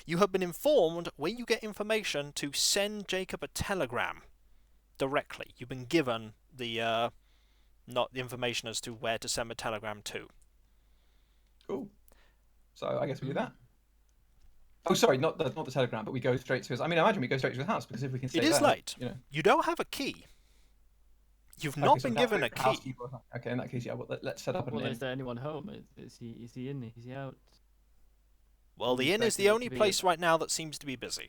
You have been informed when you get information to send Jacob a telegram directly. You've been given the not the information as to where to send a telegram to. Cool. So I guess we do that. Oh, sorry, not the telegram, but we go straight to his. I mean, I imagine we go straight to his house because if we can stay It is there, late. You don't have a key. You've Okay, not so been we have given to a get key. Okay, in that case, yeah. Well, let's set up an Well, inn. is there anyone home? Is he in? Is he out? Well, We the inn is expecting the it only to be- place right now that seems to be busy.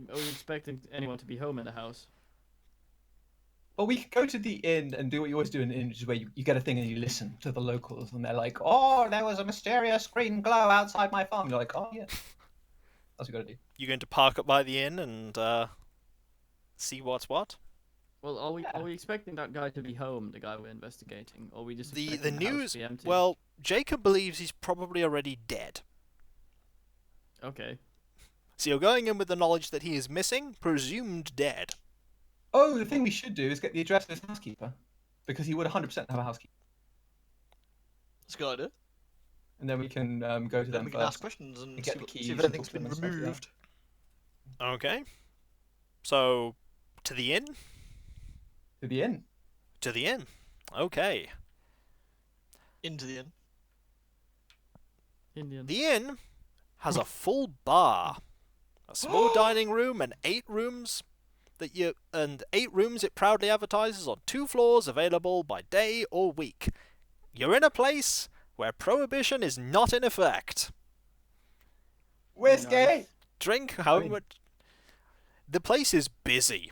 Are we expecting anyone to be home in the house? Well, we could go to the inn and do what you always do in the inn, which is where you get a thing and you listen to the locals, and they're like, "Oh, there was a mysterious green glow outside my farm." You're like, "Oh yeah." That's what you gotta do. You're going to park up by the inn and see what's what? Well, are we expecting that guy to be home? The guy we're investigating, or are we just The expecting the house news. to be empty? Well, Jacob believes he's probably already dead. Okay. So you're going in with the knowledge that he is missing, presumed dead. Oh, the thing we should do is get the address of his housekeeper, because he would 100% have a housekeeper, That's a good idea. and then we can go to Then them we can first. ask questions and get see, the see keys if and anything's talk to them been and stuff, yeah. removed. Okay. So, to the inn? To the inn. To the inn. Okay. Into the inn. Indian. The inn has a full bar, a small dining room, and 8 rooms it proudly advertises on 2 floors, available by day or week. You're in a place where prohibition is not in effect. Whiskey. Nice. Drink how much. The place is busy.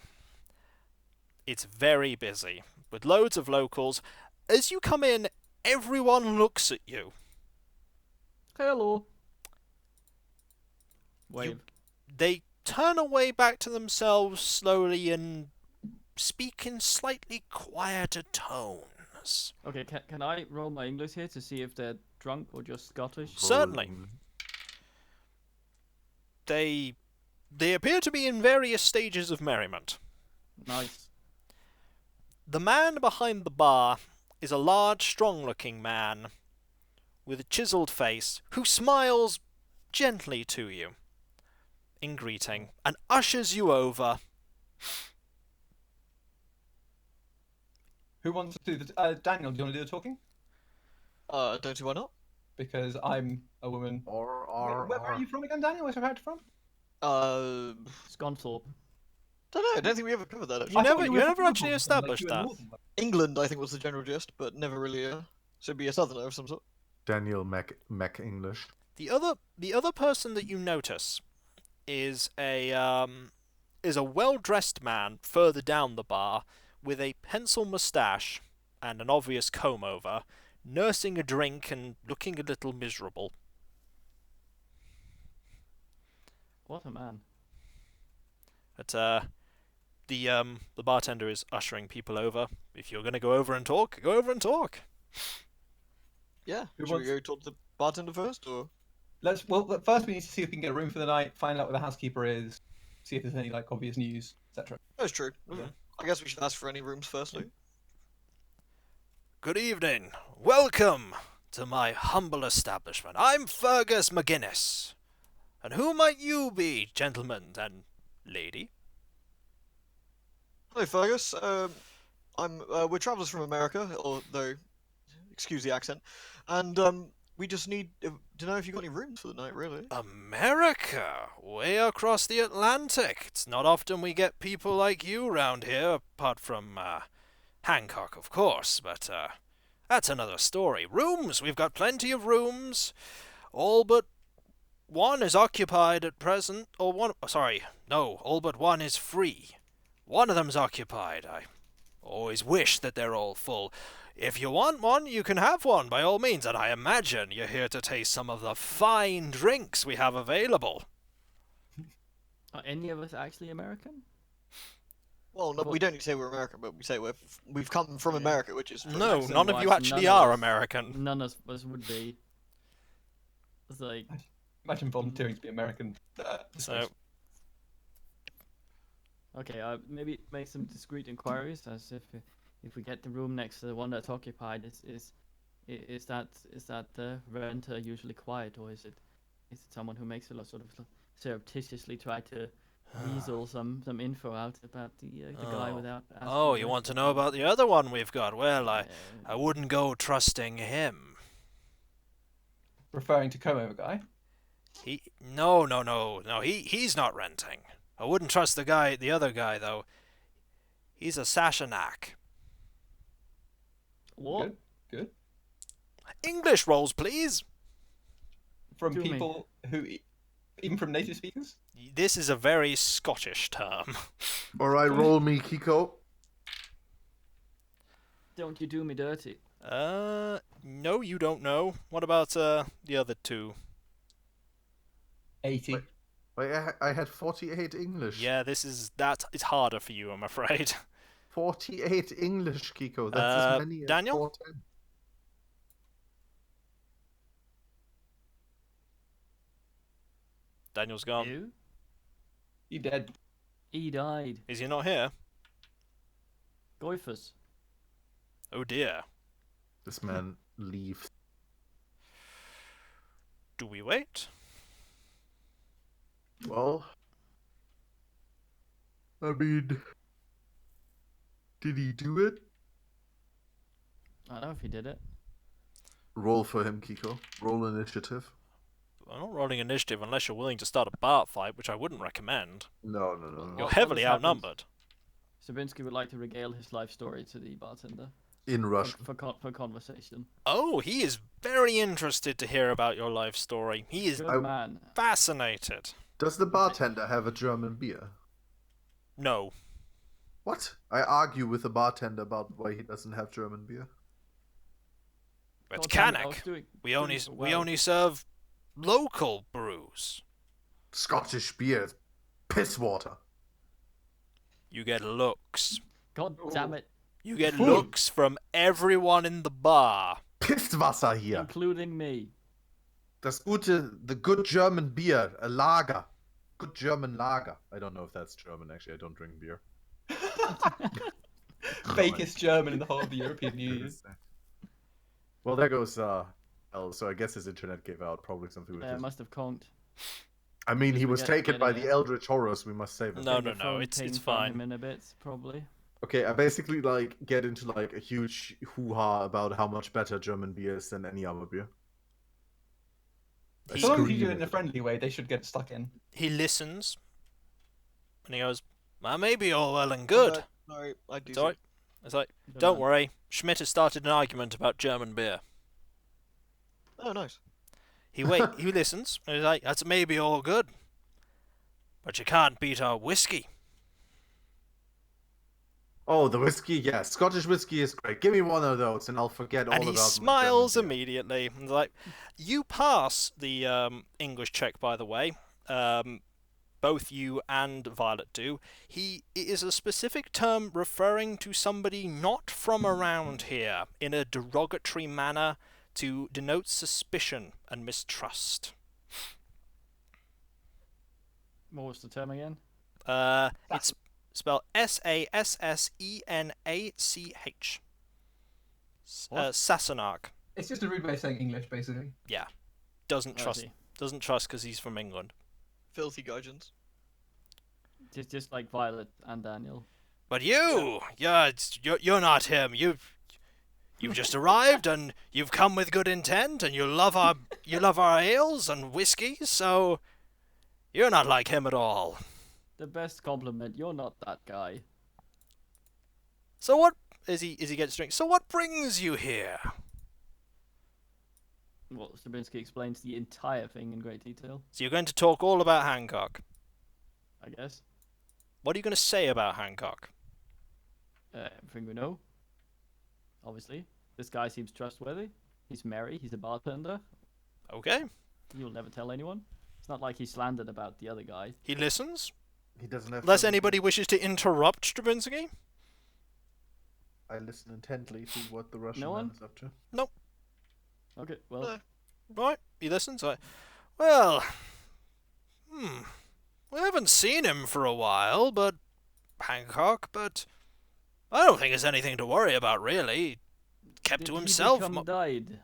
It's very busy, with loads of locals. As you come in, everyone looks at you. Hello. Wave. They turn away back to themselves slowly and speak in slightly quieter tones. Okay, can I roll my English here to see if they're drunk or just Scottish? Certainly. They appear to be in various stages of merriment. Nice. The man behind the bar is a large, strong-looking man with a chiseled face who smiles gently to you in greeting and ushers you over. Who wants to do the? Daniel, do you want to do the talking? Don't see why not. Because I'm a woman. Or Where are you from again, Daniel? Where's your character from? Scunthorpe. Don't know. I don't think we ever covered that. You Actually. never- you never actually established that. England, I think, was the general gist, but never really. Should be a southerner of some sort. Daniel Mac English. The other person that you notice is a well-dressed man further down the bar with a pencil moustache and an obvious comb-over, nursing a drink and looking a little miserable. What a man. But the bartender is ushering people over. If you're going to go over and talk, go over and talk. Yeah. Who Should we wants- go talk to the bartender first, or? Well, first we need to see if we can get a room for the night, find out where the housekeeper is, see if there's any like obvious news, etc. That's true. I guess we should ask for any rooms firstly. Good evening. Welcome to my humble establishment. I'm Fergus McGuinness. And who might you be, gentlemen and lady? Hello, Fergus. We're travellers from America, although, excuse the accent, and we just need to know if you've got any rooms for the night, really. America, way across the Atlantic. It's not often we get people like you round here, apart from Hancock, of course, but that's another story. Rooms, we've got plenty of rooms, all but one is occupied at present, all but one is free. One of them's occupied. I always wish that they're all full. If you want one, you can have one, by all means, and I imagine you're here to taste some of the fine drinks we have available. Are any of us actually American? Well, no, we don't need to say we're American, but we say we've come from America, which is No, accent none of you wise, actually none of are us- American. None of us would be. It's like, Imagine volunteering to be American. So, okay, maybe make some discreet inquiries as if we get the room next to the one that's occupied, is that the renter usually quiet, or is it someone who makes a lot sort of surreptitiously try to weasel some info out about the guy without asking. Oh, you want to know about the other one we've got? Well, I wouldn't go trusting him. Referring to comb-over guy. No. He's not renting. I wouldn't trust the other guy though. He's a Sashanak. What? Good. English rolls, please. From Do me. people who, even from native speakers. This is a very Scottish term. Alright, roll me, Kiko. Don't you do me dirty? No, you don't know. What about the other two? 80. Wait. Wait, I had 48 English. Yeah, it's harder for you, I'm afraid. 48 English, Kiko. That's as many as Daniel? 410. Daniel's gone. You? You dead. He died. Is he not here? Goifus. Oh dear. This man leaves. Do we wait? Well, I mean, did he do it? I don't know if he did it. Roll for him, Kiko. Roll initiative. I'm not rolling initiative unless you're willing to start a bar fight, which I wouldn't recommend. No. You're What heavily has happened? outnumbered. Sabinsky would like to regale his life story to the bartender In Russian. for conversation. Oh, he is very interested to hear about your life story. He is Good man. fascinated. Does the bartender have a German beer? No. What? I argue with the bartender about why he doesn't have German beer. It's God damn it, I was Cannich. doing- We doing only so we well. only serve local brews. Scottish beer is piss water. You get looks. God damn it. You get Food. looks from everyone in the bar. Pisswasser hier. Including me. The good German beer, a lager. Good German lager. I don't know if that's German, actually. I don't drink beer. Fakest German in the whole of the European Union. Well, there goes L, so I guess his internet gave out. Probably something with Yeah, his... must have conked. I mean, he we was get- taken get by it, the yeah. Eldritch Horrors. We must save him. No, Get the phone it's ping from fine. him in a bit, probably. Okay, I basically get into a huge hoo-ha about how much better German beer is than any other beer. As long as you Scream do it in a it. friendly way, they should get stuck in. He listens, and he goes, "That may be all well and good." No, I do. It's alright. It's like, Good don't man. worry. Schmidt has started an argument about German beer. Oh, nice. He listens, and he's like, "That's maybe all good, but you can't beat our whiskey." Oh, the whiskey, yeah. Scottish whiskey is great. Give me one of those, and I'll forget all And about he my smiles German beer. immediately. And he's like, "You pass the English check, by the way. Both you and Violet do. It is a specific term referring to somebody not from around here in a derogatory manner to denote suspicion and mistrust. What was the term again? It's spelled Sassenach. What? Sassenach. It's just a rude way of saying English, basically. Doesn't I trust see. because he's from England. Filthy gudgeons. Just like Violet and Daniel. But you're not him. You've just arrived and you've come with good intent and you love our ales and whiskies, so you're not like him at all. The best compliment. You're not that guy. So what is he gets drink? So what brings you here? Well, Strabinsky explains the entire thing in great detail, So you're going to talk all about Hancock. I guess. What are you going to say about Hancock? Everything we know. Obviously. This guy seems trustworthy. He's merry. He's a bartender. Okay. You'll never tell anyone. It's not like he slandered about the other guy. He listens. He doesn't have. Unless German anybody wishes to interrupt Stravinsky. beer. I listen intently to what the Russian No man one? is up to. Okay, well, No. Right, he listens. Like, well, we haven't seen him for a while, but Hancock. But I don't think there's anything to worry about, really. He kept did to he himself. become died?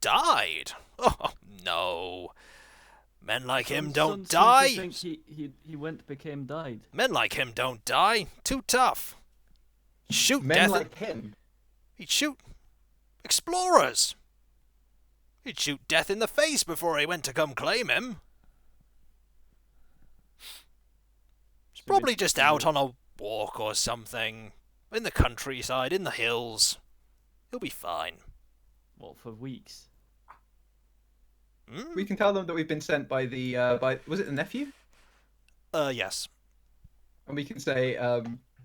Died? Oh no, Men like him Some don't seem to die. think he went became died. Men like him don't die. Too tough. Shoot Men death. like him. He'd shoot explorers. He'd shoot death in the face before he went to come claim him. He's probably just out on a walk or something. In the countryside, in the hills. He'll be fine. Well, for weeks. Hmm? We can tell them that we've been sent by the was it the nephew? Yes. And we can say,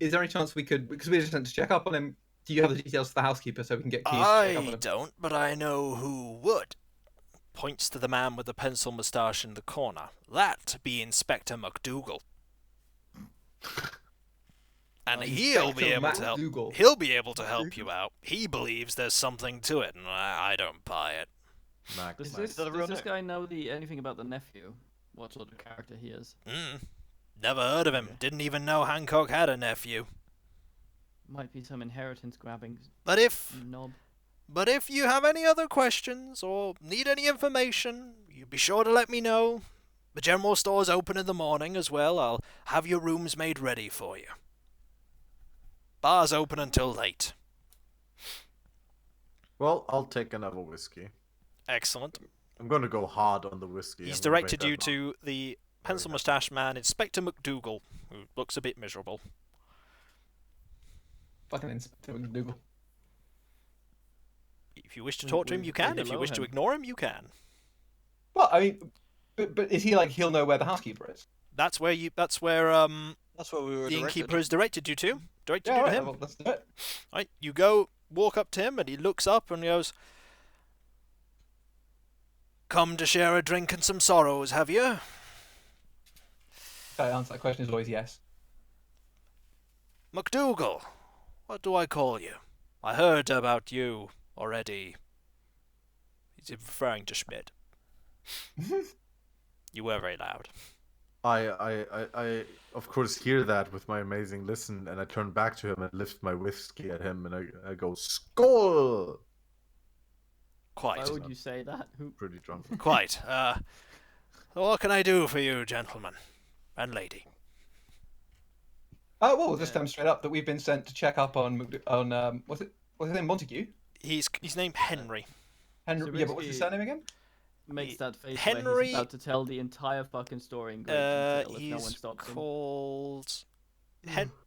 is there any chance we could, because we just sent to check up on him? Do you have the details for the housekeeper so we can get keys to check up on I him? don't, but I know who would. Points to the man with the pencil moustache in the corner. That be Inspector McDougall. And he'll be Inspector able to help. McDougall. He'll be able to help you out. He believes there's something to it, and I don't buy it. Does Is that a real this name? guy know anything about the nephew? What sort of character he is? Never heard of him. Okay. Didn't even know Hancock had a nephew. Might be some inheritance grabbing But if knob. you have any other questions or need any information, you be sure to let me know. The general store's open in the morning as well. I'll have your rooms made ready for you. Bar's open until late. Well, I'll take another whiskey. Excellent. I'm going to go hard on the whiskey. He's I'm gonna directed make you that to the pencil moustache man, Inspector McDougall, who looks a bit miserable. Fucking Inspector McDougall. If you wish to We- talk to him, we- you we can. If you hello wish to him. ignore him, you can. Well, I mean, but is he like, he'll know where the housekeeper is? That's where That's where we were the directed. innkeeper has directed you to. Directed Yeah, you to right, him. well, let's do it. Right, you go, walk up to him, and he looks up and goes, "Come to share a drink and some sorrows, have you?" The answer to that question is always yes. McDougall, what do I call you? I heard about you already. He's referring to Schmidt. You were very loud. I of course hear that with my amazing listen, and I turn back to him and lift my whiskey at him, and I go, "Skull!" Quite. Why would you say that? Who? Pretty drunk. Quite. What can I do for you, gentlemen and lady? Oh, well, we'll just tell him straight up that we've been sent to check up on what's his name, Montague? He's named Henry. Henry. Yeah, but what's his surname again? Makes that face where Henry- he's about to tell the entire fucking story in great detail if no one He's stops him. called.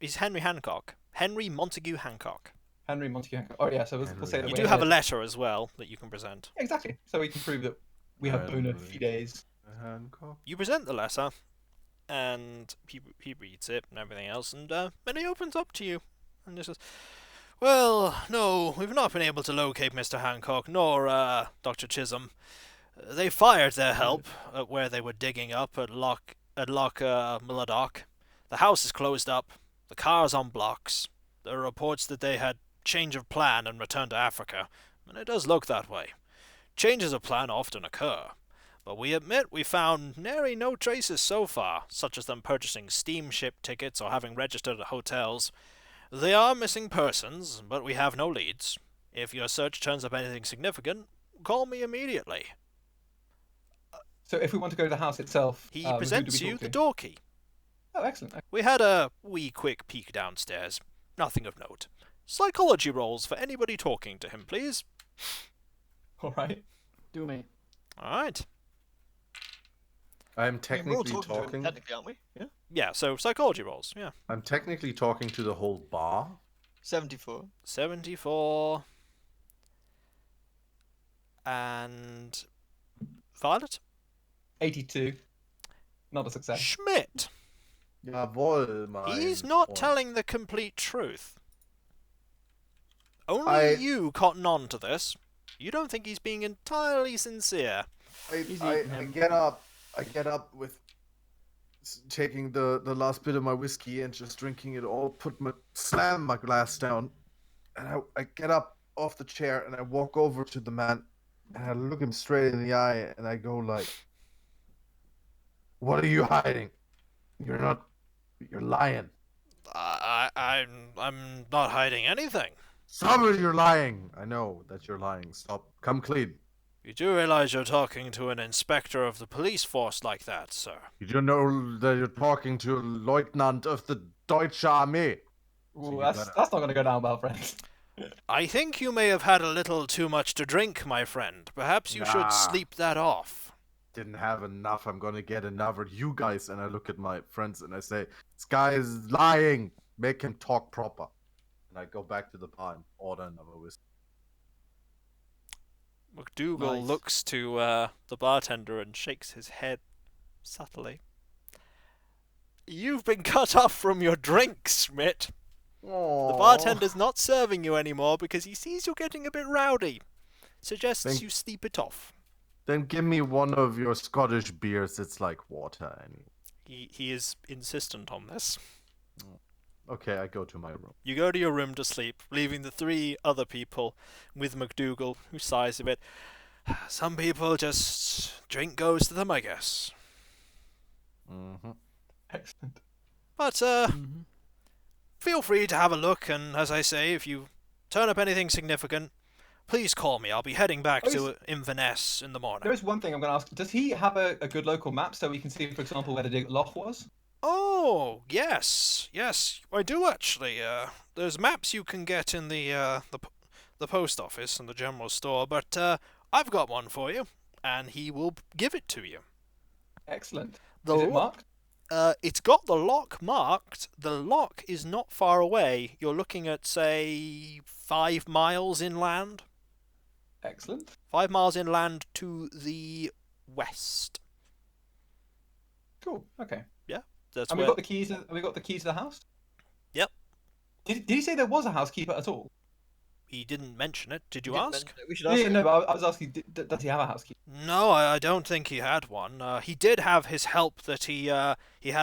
He's Henry Hancock. Henry Montague Hancock. Henry Montague Hancock. Oh yeah, so we'll say that. You we're do have a here. letter as well that you can present. Exactly. So we can prove that we have bona Henry. fides. Hancock. You present the letter, and he reads it and everything else, and then he opens up to you and just says, "Well, no, we've not been able to locate Mr. Hancock nor Dr. Chisholm. They fired their help at where they were digging up at Loch Mulladock. The house is closed up. The car's on blocks. There are reports that they had change of plan and returned to Africa, and it does look that way. Changes of plan often occur, but we admit we found nary no traces so far, such as them purchasing steamship tickets or having registered at hotels. They are missing persons, but we have no leads. If your search turns up anything significant, call me immediately." So if we want to go to the house itself, He who do presents we you talk the to? door key. Oh, excellent. We had a wee quick peek downstairs. Nothing of note. Psychology rolls for anybody talking to him, please. All right. Do me. Alright. I'm I mean, we're all technically talking to him, talking. technically, aren't we? Yeah. Yeah, so psychology rolls, yeah. I'm technically talking to the whole bar. 74. 74. And Violet? 82. Not a success. Schmidt. Jawohl, mein He's not Freund. telling the complete truth. Only I- you cotton on to this. You don't think he's being entirely sincere. He's I eating him. get up with taking the last bit of my whiskey and just drinking it all, slam my glass down, and I get up off the chair and I walk over to the man and I look him straight in the eye and I go like, "What are you hiding? You're lying. I'm not hiding anything. Stop it, you're lying. I know that you're lying. Stop. Come clean. You do realize you're talking to an inspector of the police force like that, sir? You do know that you're talking to a lieutenant of the Deutsche Armee. Ooh, you that's better- not going to go down well, friends. I think you may have had a little too much to drink, my friend. Perhaps you should Nah. sleep that off. Didn't have enough. I'm gonna get another. You guys, and I look at my friends and I say, "This guy is lying. Make him talk proper." And I go back to the bar and order another whiskey. McDougall Nice. looks to the bartender and shakes his head subtly. You've been cut off from your drink, Schmidt. The bartender's not serving you anymore because he sees you're getting a bit rowdy. Suggests you sleep it off. Then give me one of your Scottish beers. It's like water. He is insistent on this. Okay, I go to my room. You go to your room to sleep, leaving the 3 other people with McDougall, who sighs a bit. Some people just drink goes to them, I guess. Mm-hmm. Excellent. But feel free to have a look, and as I say, if you turn up anything significant, please call me. I'll be heading back to Inverness in the morning. There is one thing I'm going to ask. Does he have a good local map so we can see, for example, where the dig loch was? Oh, yes, I do actually. There's maps you can get in the post office and the general store, but I've got one for you, and he will give it to you. Excellent. The Is it lo- marked? It's got the lock marked. The lock is not far away. You're looking at, say, 5 miles inland. Excellent. 5 miles inland to the west. Cool. Okay. That's And where. we got the keys. Have we got the keys to the house? Yep. Did he say there was a housekeeper at all? He didn't mention it. Did you Didn't ask? mention it. We should ask Yeah, him. no, but I was asking, does he have a housekeeper? No, I don't think he had one. He did have his help that he had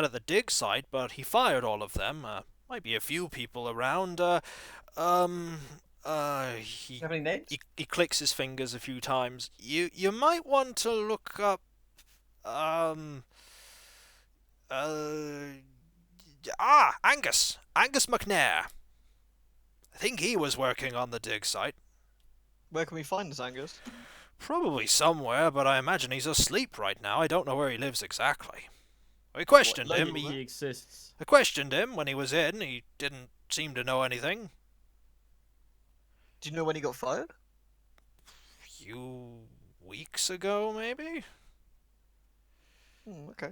at the dig site, but he fired all of them. Might be a few people around. Do He you have any names? he clicks his fingers a few times. You might want to look up. Angus McNair. I think he was working on the dig site. Where can we find this Angus? Probably somewhere, but I imagine he's asleep right now. I don't know where he lives exactly. We questioned him. local? He, He exists. I questioned him when he was in. He didn't seem to know anything. Do you know when he got fired? Few weeks ago, maybe? Okay.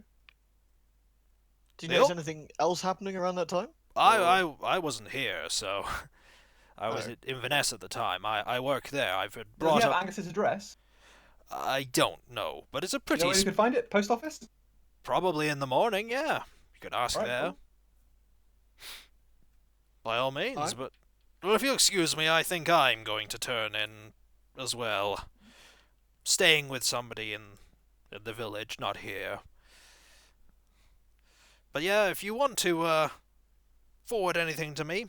Do you know Yep. there's anything else happening around that time? I wasn't here, so I was Oh. at Inverness at the time. I work there. I've Does he brought have up. Angus's address? I don't know, but it's a Do you pretty. know where you could find it? Post office? Probably in the morning. Yeah, you could ask Right, there. cool. By all means, Alright. but well, if you'll excuse me, I think I'm going to turn in as well. Staying with somebody in the village, not here. But yeah, if you want to forward anything to me,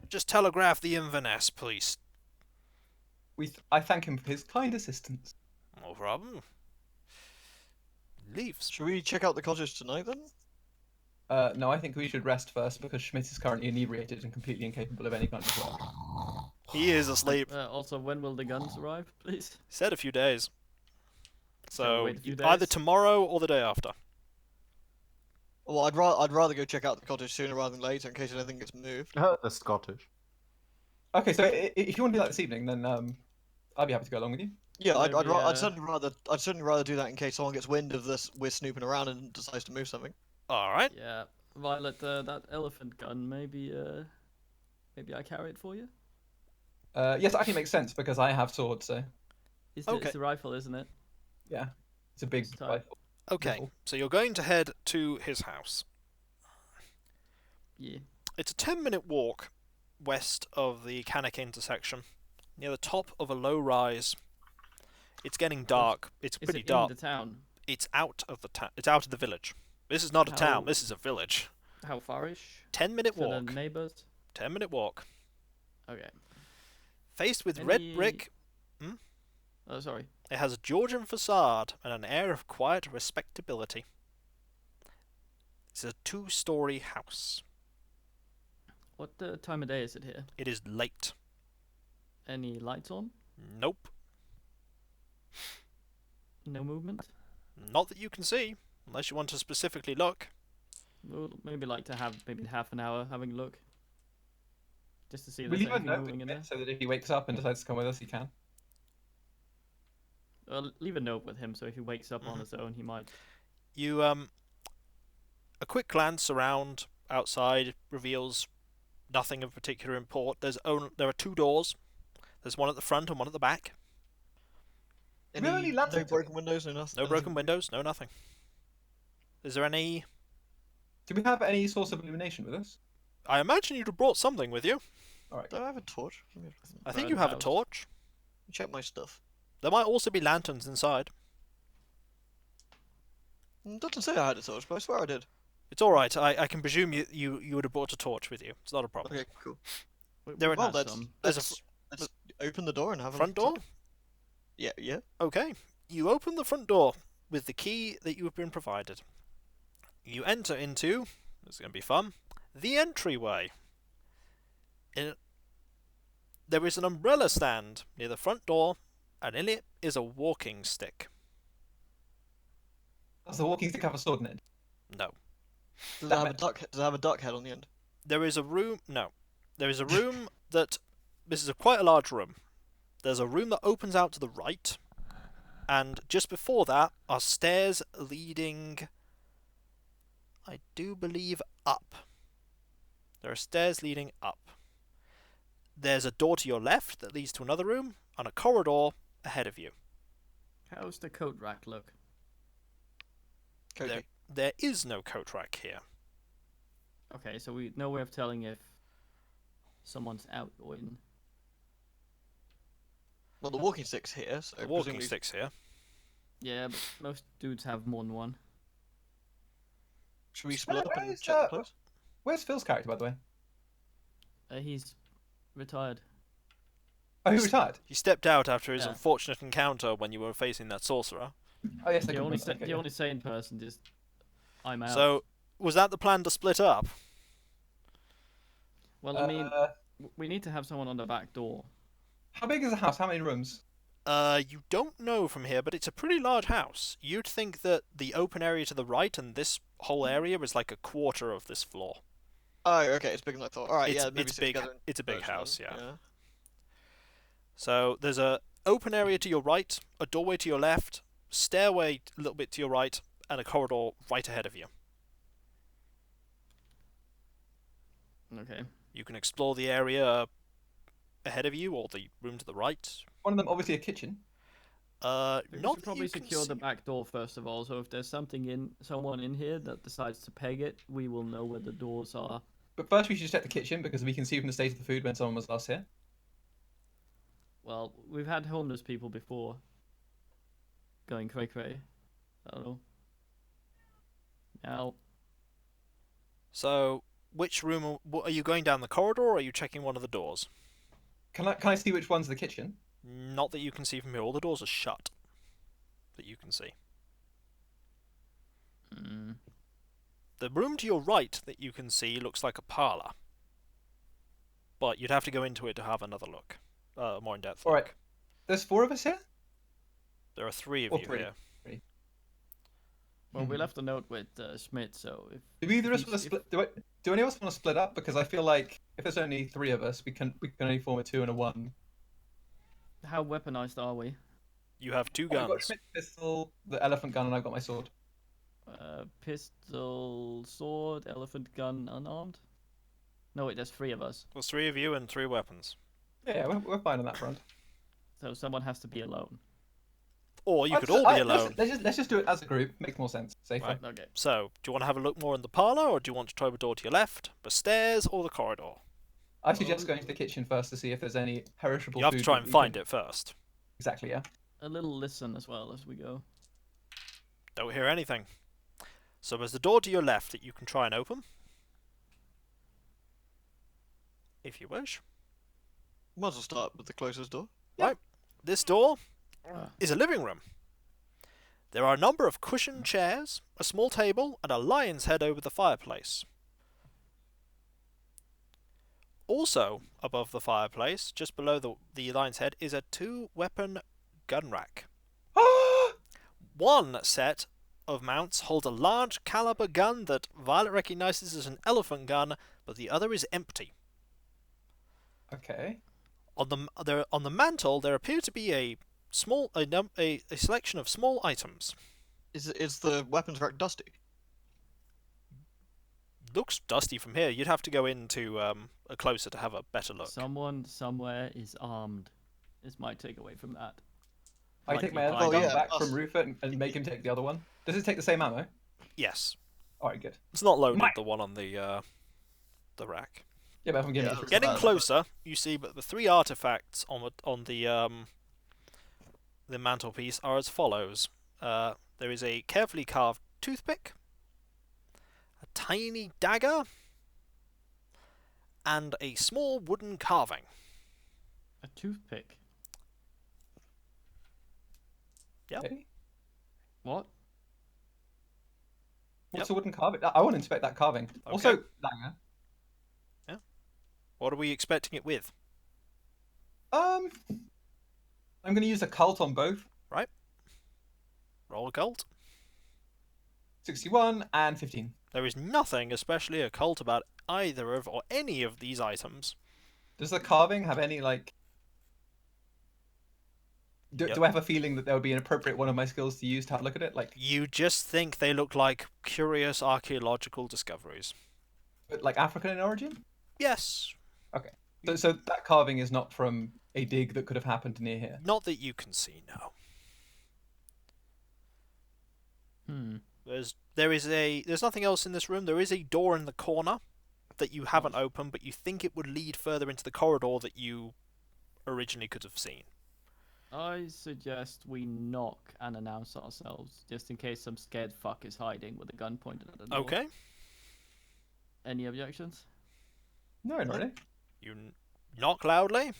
just telegraph the Inverness police. I thank him for his kind assistance. No problem. Leaves. Should we check out the cottage tonight then? No, I think we should rest first because Schmidt is currently inebriated and completely incapable of any kind of work. He is asleep. Also, when will the guns arrive, please? Said a few days. So wait a few either days? tomorrow or the day after. Well, I'd rather go check out the cottage sooner rather than later in case anything gets moved. The Scottish. Okay, so if you want to do that this evening, then I'd be happy to go along with you. Yeah, Maybe, I'd certainly rather do that in case someone gets wind of this. We're snooping around and decides to move something. All right. Yeah, Violet, that elephant gun. Maybe I carry it for you. Yes, that actually makes sense because I have swords, so It's Okay. the rifle, isn't it? yeah, it's a big It's time. rifle. Okay. Rifle. So you're going to head to his house. Yeah. It's a 10-minute walk west of the Cannich intersection, near the top of a low rise. It's getting dark. It's Is pretty it dark. in the town? It's out of the town. It's out of the village. This is not a town. How- This is a village. How farish? 10-minute For the walk. neighbors? 10-minute walk. Okay. Faced with red Any- brick, Oh, sorry. it has a Georgian facade and an air of quiet respectability. It's a 2-story house. What time of day is it here? It is late. Any lights on? Nope. No movement. Not that you can see, unless you want to specifically look. We'll maybe like to have maybe half an hour having a look, just to see if We there's leave a anything note moving in there. so that if he wakes up and decides to come with us, he can. Leave a note with him, so if he wakes up on his own, he might. You a quick glance around outside reveals nothing of particular import. There are 2 doors. There's one at the front and one at the back. We only No landed broken windows, no nothing. No broken windows, no nothing. Is there any... Do we have any source of illumination with us? I imagine you'd have brought something with you. Alright. Do I have a torch? I think you have a Roundhouse. torch. Check my stuff. There might also be lanterns inside. Doesn't say I had a torch, but I swear I did. It's alright, I can presume you would have brought a torch with you. It's not a problem. Okay, cool. There are- Well, let's let's open the door and have a Front look door? inside. Yeah. Okay. You open the front door with the key that you have been provided. You enter into, this is going to be fun, the entryway. There is an umbrella stand near the front door, and in it is a walking stick. Does the walking stick have a sword in it? No. Does it Damn have a it. duck? Does it have a duck head on the end? There is a room... No. There is a room that... This is quite a large room. There's a room that opens out to the right, and just before that are stairs leading... I do believe up. There are stairs leading up. There's a door to your left that leads to another room, and a corridor ahead of you. How's the coat rack look? Cody. There is no coat rack here. Okay, so we no way of telling if someone's out or in. Well, the walking stick's here, so The walking presumably- stick's here. Yeah, but most dudes have more than one. Should we split up Where and is check the place? Where's Phil's character, by the way? He's retired. Oh, he retired? He stepped out after his Yeah. unfortunate encounter when you were facing that sorcerer. Oh, yes, I The can only remember. Okay, the yeah. only sane person just I'm out. So, was that the plan to split up? Well, I mean, Uh, we need to have someone on the back door. how big is the house? How many rooms? You don't know from here, but it's a pretty large house. You'd think that the open area to the right and this whole area was like a quarter of this floor. Oh, okay, it's bigger than I thought. All right, It's- yeah, maybe it's sit big- together and it's a big merge them, house, yeah. So, there's a open area to your right, a doorway to your left, stairway a little bit to your right, and a corridor right ahead of you. Okay. You can explore the area ahead of you, or the room to the right. One of them, obviously, a kitchen. We Not should that probably you can secure the see. back door first of all. So if there's someone in here that decides to peg it, we will know where the doors are. But first, we should check the kitchen because we can see from the state of the food when someone was last here. Well, we've had homeless people before. Going cray cray. I don't know. Now, So, which room are you going down the corridor, or are you checking one of the doors? Can I see which one's the kitchen? Not that you can see from here. All the doors are shut. That you can see. mm, The room to your right that you can see looks like a parlour. But you'd have to go into it to have another look. More in-depth All look. right. There's 4 of us here? There are 3 of Or you 3. here. well, we Mhm. left a note with Schmidt, so if Do either of us If want to he's- split? Do any of us want to split up? Because I feel like if there's only 3 of us, we can only form a 2 and a 1. how weaponized are we? You have 2 I've got guns. Schmidt's pistol, the elephant gun, and I've got my sword. Pistol, sword, elephant gun, unarmed. No, wait, there's 3 of us, There's 3 of you and 3 weapons. Yeah, we're fine on that front. so someone has to be alone. Or you I'd could say- all be I- alone. let's just do it as a group. Makes more sense. Safer. Right. Okay. So, do you want to have a look more in the parlour, or do you want to try the door to your left, the stairs, or the corridor? I suggest going to the kitchen first to see if there's any perishable You have food to try that and we find can- it first. Exactly, yeah. A little listen as well as we go. Don't hear anything. So there's the door to your left that you can try and open. If you wish. Might as well start with the closest door. This door Ah. is a living room. There are a number of cushioned chairs, a small table, and a lion's head over the fireplace. Also, above the fireplace, just below the lion's head, is a 2-weapon gun rack. One set of mounts holds a large caliber gun that Violet recognizes as an elephant gun, but the other is empty. Okay. On the mantle, there appear to be a selection of small items. Is the weapons rack dusty? Looks dusty from here. You'd have to go into a closer to have a better look. Someone somewhere is armed. This might take away from that. I take my Likely other hiding. gun yeah, back us. from Rupert and make him take the other one. Does it take the same ammo? Yes, Alright, good. it's not loaded. Mike. The one on the rack. Yeah, but if I'm giving Yeah, it Getting bad. closer, you see but the three artifacts on the mantelpiece are as follows. There is a carefully carved toothpick, a tiny dagger, and a small wooden carving. A toothpick. Yep. Okay. What? What's the wooden carving? I want to inspect that carving. Also, Okay. dagger. What are we expecting it with? I'm going to use a cult on both. Roll occult. 61 and 15. There is nothing especially occult about either of or any of these items. Does the carving have any, like... Do I have a feeling that there would be an appropriate one of my skills to use to have a look at it? Like, You just think they look like curious archaeological discoveries. like African in origin? Yes. So that carving is not from a dig that could have happened near here. Not that you can see, no. There's nothing else in this room. There is a door in the corner that you haven't opened, but you think it would lead further into the corridor that you originally could have seen. I suggest we knock and announce ourselves, just in case some scared fuck is hiding with a gun pointed at the door. Okay. Any objections? No, not really. You knock loudly.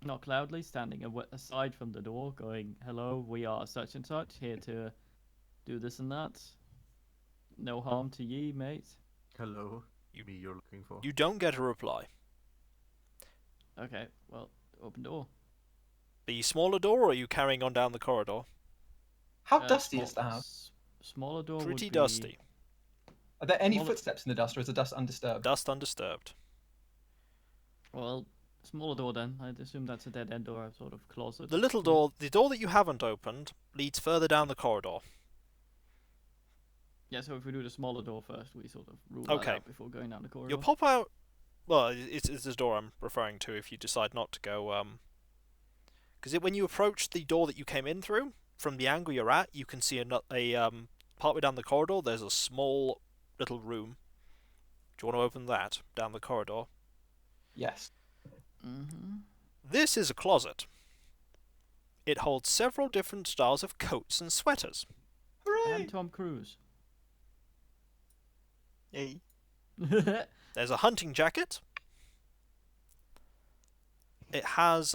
Knock loudly, standing aside from the door, going, "Hello, we are such and such, here to do this and that. No harm to ye, mate." Hello. Me you're looking for. You don't get a reply. Okay, well, open door. The smaller door, or are you carrying on down the corridor? How Uh, dusty small- is the house? Smaller door would Pretty be- dusty. Are there any smaller- footsteps in the dust, or is the dust undisturbed? Dust undisturbed. Well, smaller door then. I'd assume that's a dead end or a sort of closet. The little door, the door that you haven't opened, leads further down the corridor. Yeah, so if we do the smaller door first, we sort of rule Okay. that out before going down the corridor. You'll pop out. Well, it's the door I'm referring to. If you decide not to go, because when you approach the door that you came in through, from the angle you're at, you can see partway down the corridor. There's a small little room. Do you want to open that down the corridor? Yes. Mm-hmm. This is a closet. It holds several different styles of coats and sweaters. Hooray! And Tom Cruise. Hey. There's a hunting jacket. It has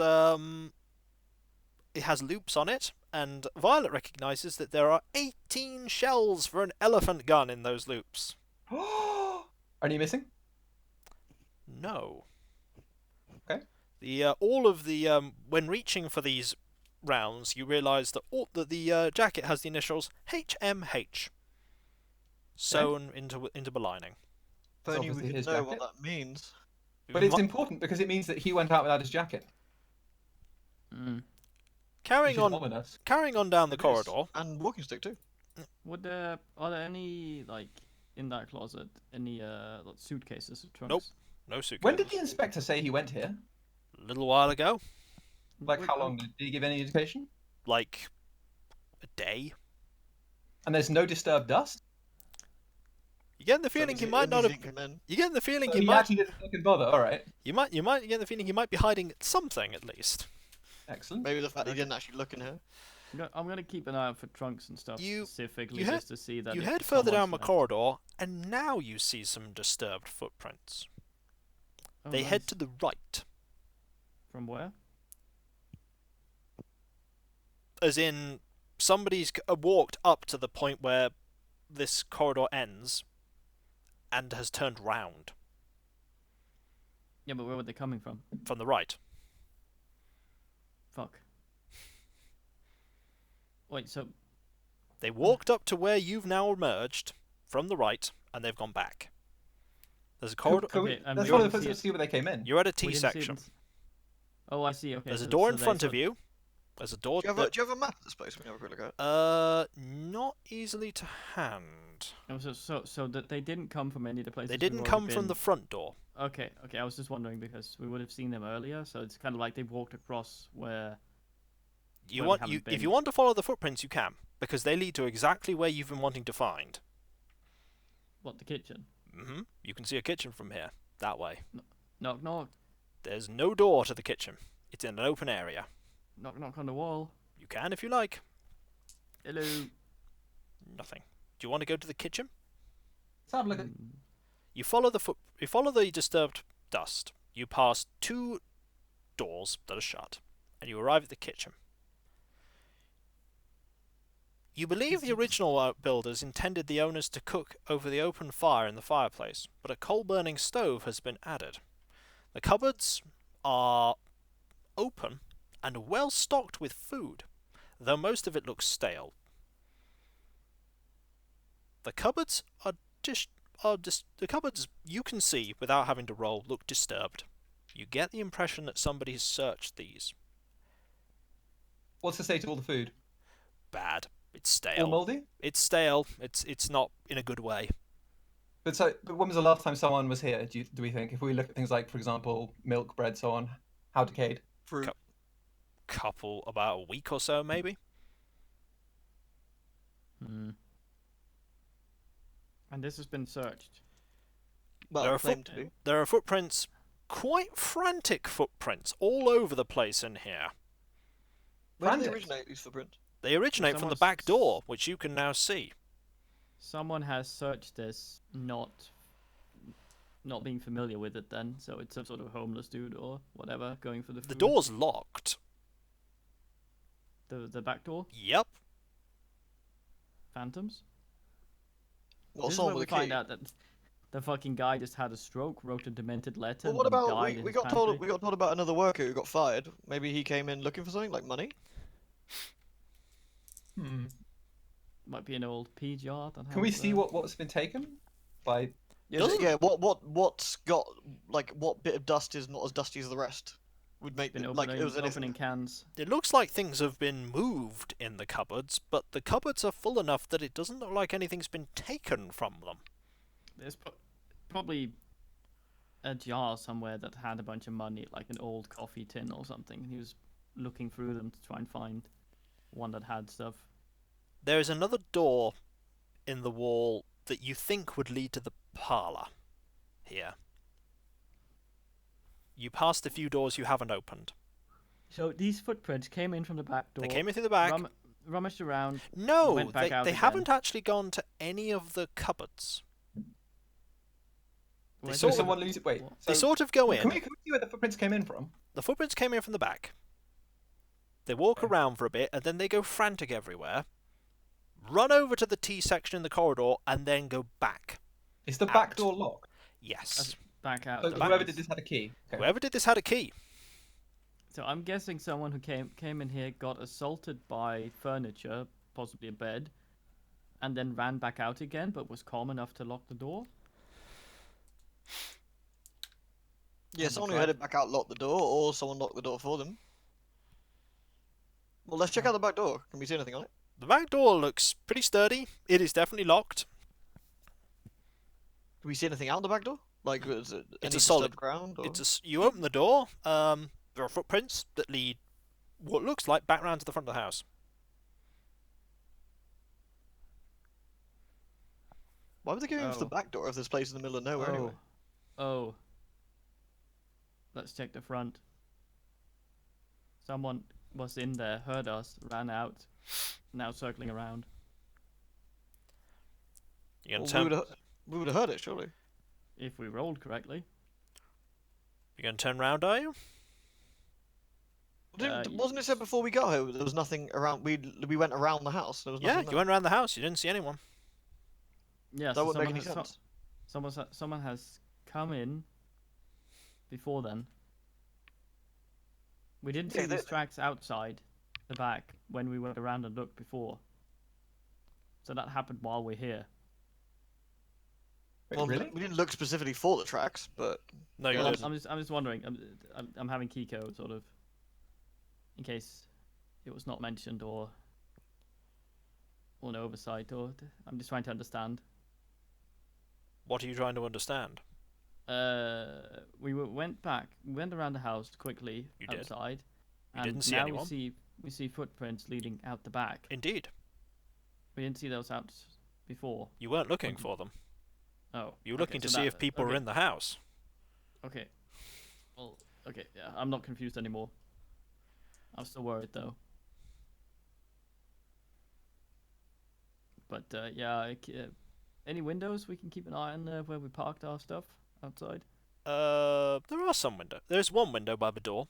loops on it, and Violet recognizes that there are 18 shells for an elephant gun in those loops. Are any missing? No. Okay. When reaching for these rounds, you realise that the jacket has the initials HMH sewn into the lining. If only we obviously could his know what jacket. that means. But it's important because it means that he went out without his jacket. Mm. Carrying which is on ominous. down the It is. corridor. And walking stick too. Are there any, like, in that closet, any like suitcases or trunks? Nope. No suitcase. When did the inspector say he went here? A little while ago, Like, how long? Did he give any indication? like a day. And there's no disturbed dust? You get the So feeling is he it- might and not he's have. in command. You get the feeling So he he might. actually didn't fucking bother. Alright. You might get the feeling he might be hiding something at least. Excellent. Maybe the fact he didn't actually look in here. I'm gonna keep an eye out for trunks and stuff You- specifically, you head- just to see that. You if head further down the someone's left. corridor, and now you see some disturbed footprints. Oh, They head nice. to the right, From where? as in somebody's walked up to the point where this corridor ends, and has turned round Yeah, but where were they coming from? from the right. Fuck. Wait, so They walked up to where you've now emerged from the right, and they've gone back. There's a corridor. Okay, let's we follow the didn't see footsteps, it. see where they came in. You're at a We T didn't see it section. Oh, I see. Okay. There's a so- door so in they front sort- of you. There's a door. Do you have a map of this place we never really got? Not easily to hand. Oh, so that they didn't come from any of the places. They we've didn't already come from been. the front door. Okay. I was just wondering because we would have seen them earlier, so it's kind of like they walked across where. You Well, we want haven't you if been. you want to follow the footprints, you can, because they lead to exactly where you've been wanting to find. What, the kitchen? You can see a kitchen from here. That way. Knock knock. There's no door to the kitchen. It's in an open area. Knock knock on the wall. You can if you like. Hello. Nothing. Do you want to go to the kitchen? Let's have a look at. You follow the disturbed dust. You pass 2 doors that are shut, and you arrive at the kitchen. You believe the original builders intended the owners to cook over the open fire in the fireplace, but a coal-burning stove has been added. The cupboards are open and well stocked with food, though most of it looks stale. The cupboards the cupboards you can see without having to roll look disturbed. You get the impression that somebody has searched these. What's to say to all the food? Bad. It's All stale. mouldy? It's stale. It's not in a good way. But when was the last time someone was here? Do we think? If we look at things like, for example, milk, bread, so on, how decayed? Fruit. Couple about a week or so, maybe. And this has been searched. Well, There are claimed to be. There are footprints, quite frantic footprints, all over the place in here. Where did they Frantic. originate these footprints? They originate from the Someone's- back door, which you can now see. Someone has searched this, not being familiar with it. Then, so it's some sort of homeless dude or whatever going for the food. The door's locked. The back door. Yep. Phantoms. Well, This is someone where we with a find key. out that the fucking guy just had a stroke, wrote a demented letter. Well, what and then about died in we his got told pantry. about another worker who got fired? Maybe he came in looking for something like money. Might be an old pea jar. That Can we has, see what's been taken? By Doesn't- Yeah. What's got like what bit of dust is not as dusty as the rest? Would make been like opening, it was anything. opening cans. It looks like things have been moved in the cupboards, but the cupboards are full enough that it doesn't look like anything's been taken from them. There's probably a jar somewhere that had a bunch of money, like an old coffee tin or something. And he was looking through them to try and find one that had stuff. There is another door in the wall that you think would lead to the parlour here. You passed a few doors you haven't opened. So these footprints came in from the back door. They came in through the back. Rummaged around. No, went back out they again. haven't actually gone to any of the cupboards. They went sort so of- someone loses. Wait. They So, sort of go in. can we see where the footprints came in from? The footprints came in from the back. They walk Okay. around for a bit, and then they go frantic everywhere. Run over to the T section in the corridor, and then go back. Is the back Out. door locked? Yes. back out. So of whoever this. did this had a key. Okay. Whoever did this had a key. So I'm guessing someone who came in here got assaulted by furniture, possibly a bed, and then ran back out again, but was calm enough to lock the door. Yeah, On the someone who drive. headed back out locked the door, or someone locked the door for them. Well, let's check out the back door. Can we see anything on it? The back door looks pretty sturdy. It is definitely locked. Can we see anything out the back door? Like, is it any a solid- disturbed ground? Or... You open the door. There are footprints that lead what looks like back round to the front of the house. Why would they go in for the Oh. back door if there's a place in the middle of nowhere anyway? Oh. Let's check the front. Someone was in there, heard us, ran out, now circling around. You're Well, gonna turn. we would have heard it, surely. If we rolled correctly. You're gonna turn round, are you? Wasn't it said before we got here there was nothing around? We went around the house. There was Yeah, nothing you went around the house. You didn't see anyone. Yeah, That so wouldn't make someone any has- sense. Someone has come in before then. We didn't Yeah, see these they- tracks outside the back when we went around and looked before. So that happened while we're here. Wait, Well, really? we didn't look specifically for the tracks, but No, you Well, didn't. I'm just wondering. I'm having Kiko sort of, in case it was not mentioned or an oversight, or I'm just trying to understand. What are you trying to understand? We went back, we went around the house quickly You did. outside, You and didn't see now anyone? we see footprints leading out the back. Indeed. We didn't see those out before. You weren't looking What- for them. Oh, You were okay, looking to so see that- if people were okay, in the house. Okay. Well, okay, yeah, I'm not confused anymore. I'm still worried though. But yeah, any windows we can keep an eye on where we parked our stuff outside? There are some windows. There's one window by the door.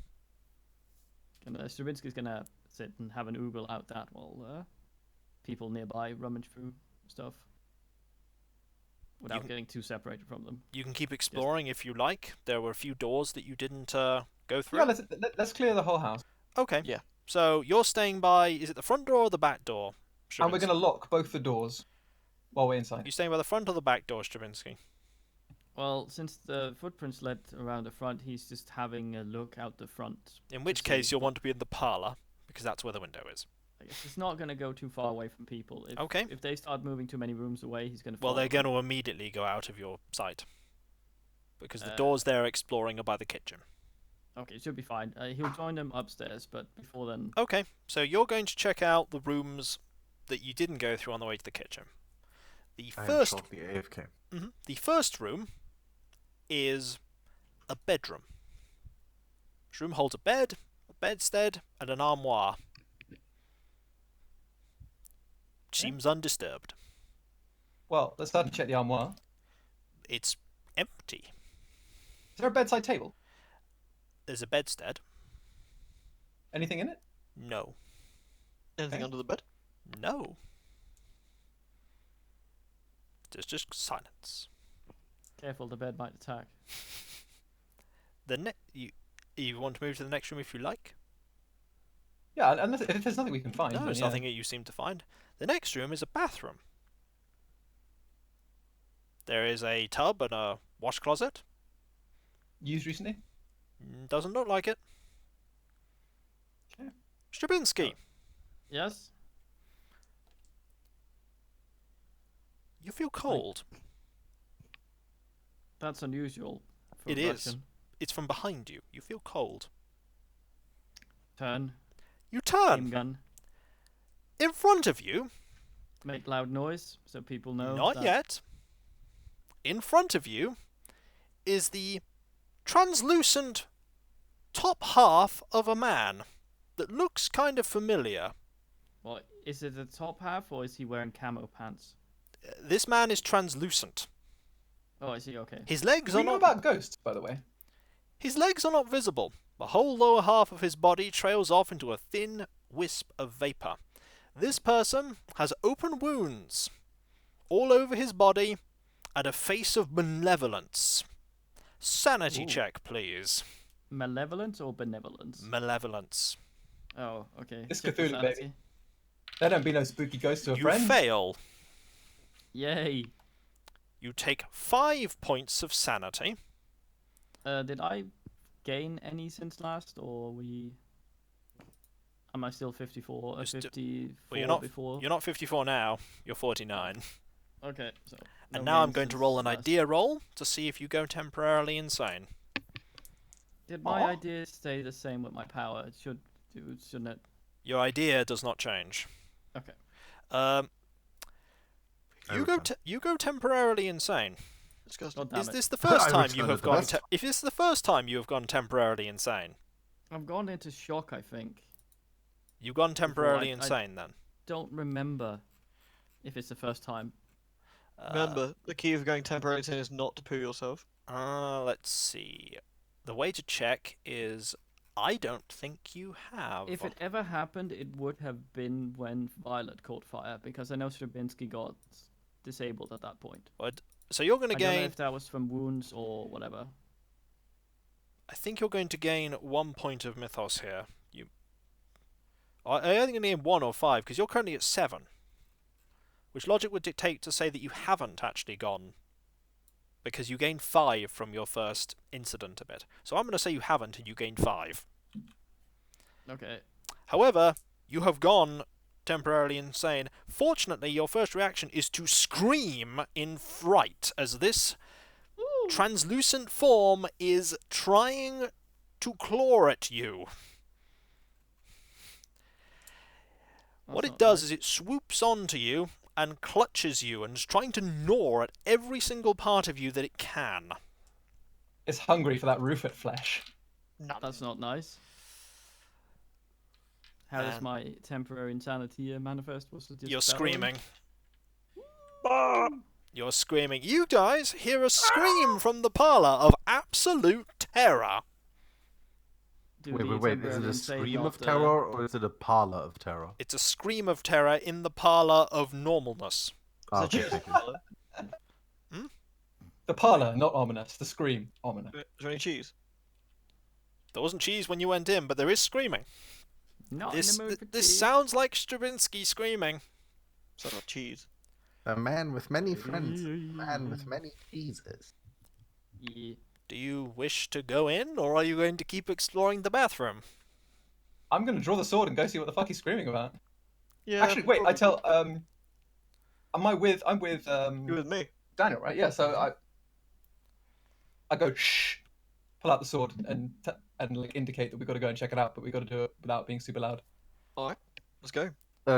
And Stravinsky's gonna sit and have an oogle out that while people nearby rummage through stuff without can- getting too separated from them. You can keep exploring if you like. There were a few doors that you didn't go through. Yeah, let's clear the whole house. Okay. Yeah. So you're staying by. Is it the front door or the back door? And we're Stravinsky? going to lock both the doors while we're inside. You staying by the front or the back door, Stravinsky? Well, since the footprints led around the front, he's just having a look out the front. In which to case, see. you'll want to be in the parlour because that's where the window is. I guess it's not gonna go too far away from people. Okay. If they start moving too many rooms away, he's gonna. Well, follow they're them. going to immediately go out of your sight because the Uh, doors they're exploring are by the kitchen. Okay, should be fine. He'll join them upstairs, but before then, Okay, so you're going to check out the rooms that you didn't go through on the way to the kitchen. The I am first, shortly AFK. the first room is a bedroom. This room holds a bed, a bedstead, and an armoire. Seems undisturbed. Well, let's start to check the armoire. It's empty. Is there a bedside table? There's a bedstead. Anything in it? No. anything Okay. under the bed? No. There's just silence. careful, the bed might attack. You want to move to the next room if you like? Yeah, unless if there's nothing we can find. No, then there's yeah. nothing that you seem to find. The next room is a bathroom. There is a tub and a wash closet. Used recently? Doesn't look like it. Okay. Stravinsky, Yes. you feel cold. That's unusual. For It a is. Russian. It's from behind you. You feel cold. Turn. You Beam turn. gun. In front of you, Make loud noise so people know. not that- yet, in front of you is the translucent top half of a man that looks kind of familiar. Well, is it the top half or is he wearing camo pants? This man is translucent. Oh, I see. Okay. His legs Do are we know not about ghosts, by the way? His legs are not visible. The whole lower half of his body trails off into a thin wisp of vapour. This person has open wounds all over his body and a face of malevolence. Sanity Ooh. check, please. Malevolence or benevolence? Malevolence. Oh, okay. It's Check for Cthulhu, baby. sanity. There don't be no spooky ghosts to a You friend. fail. Yay. You take 5 points of sanity. Did I gain any since last, or we? Am I still 54? You're sti- 54 Well, you're not. before. You're not 54 now. You're 49. Okay, so. And no now I'm gains going to since roll an last. idea roll to see if you go temporarily insane. Did my Aw. idea stay the same with my power? It shouldn't it? Your idea does not change. Okay. Um, I you go. return. You go temporarily insane. Disgusting. God damn Is it. this the first I time you returned have at the gone? best. If this is the first time you have gone temporarily insane, I've gone into shock, I think. you've gone temporarily I- insane. Then Don't remember if it's the first time. Remember, the key of going temporarily insane is not to poo yourself. Let's see. The way to check is. I don't think you have. If it ever happened, it would have been when Violet caught fire, because I know Stravinsky got disabled at that point. So you're going to I don't know gain. if that was from wounds or whatever. I think you're going to gain 1 point of mythos here. I think you're going to gain 1 or 5 because you're currently at 7. which logic would dictate to say that you haven't actually gone, because you gained 5 from your first incident of it. So I'm going to say you haven't, and you gained 5. Okay. However, you have gone temporarily insane. Fortunately, your first reaction is to scream in fright, as this translucent form is trying to claw at you. What That's it not does nice. is it swoops onto you and clutches you and is trying to gnaw at every single part of you that it can. It's hungry for that roofit flesh. That's not nice. How does And- my temporary insanity manifest? Was it just You're bellowing? screaming. You're screaming. You guys hear a scream from the parlour of absolute terror. Do Wait, the Is it temporarily a insane scream not, of terror or is it a parlor of terror? It's a scream of terror in the parlour of normalness. Ah, So okay, cheese. thank you. The parlour, not ominous. The scream, ominous. Is there any cheese? There wasn't cheese when you went in, but there is screaming. Not This in the mood for this cheese. sounds like Stravinsky screaming. So not cheese. A man with many friends, a man with many cheeses. Yeah. Do you wish to go in, or are you going to keep exploring the bathroom? I'm gonna draw the sword and go see what the fuck he's screaming about. Yeah. Actually, wait. I probably. tell. I'm with You with me? Daniel, right? Yeah. So I go shh, pull out the sword and like indicate that we got to go and check it out, but we got to do it without being super loud. All right. Let's go.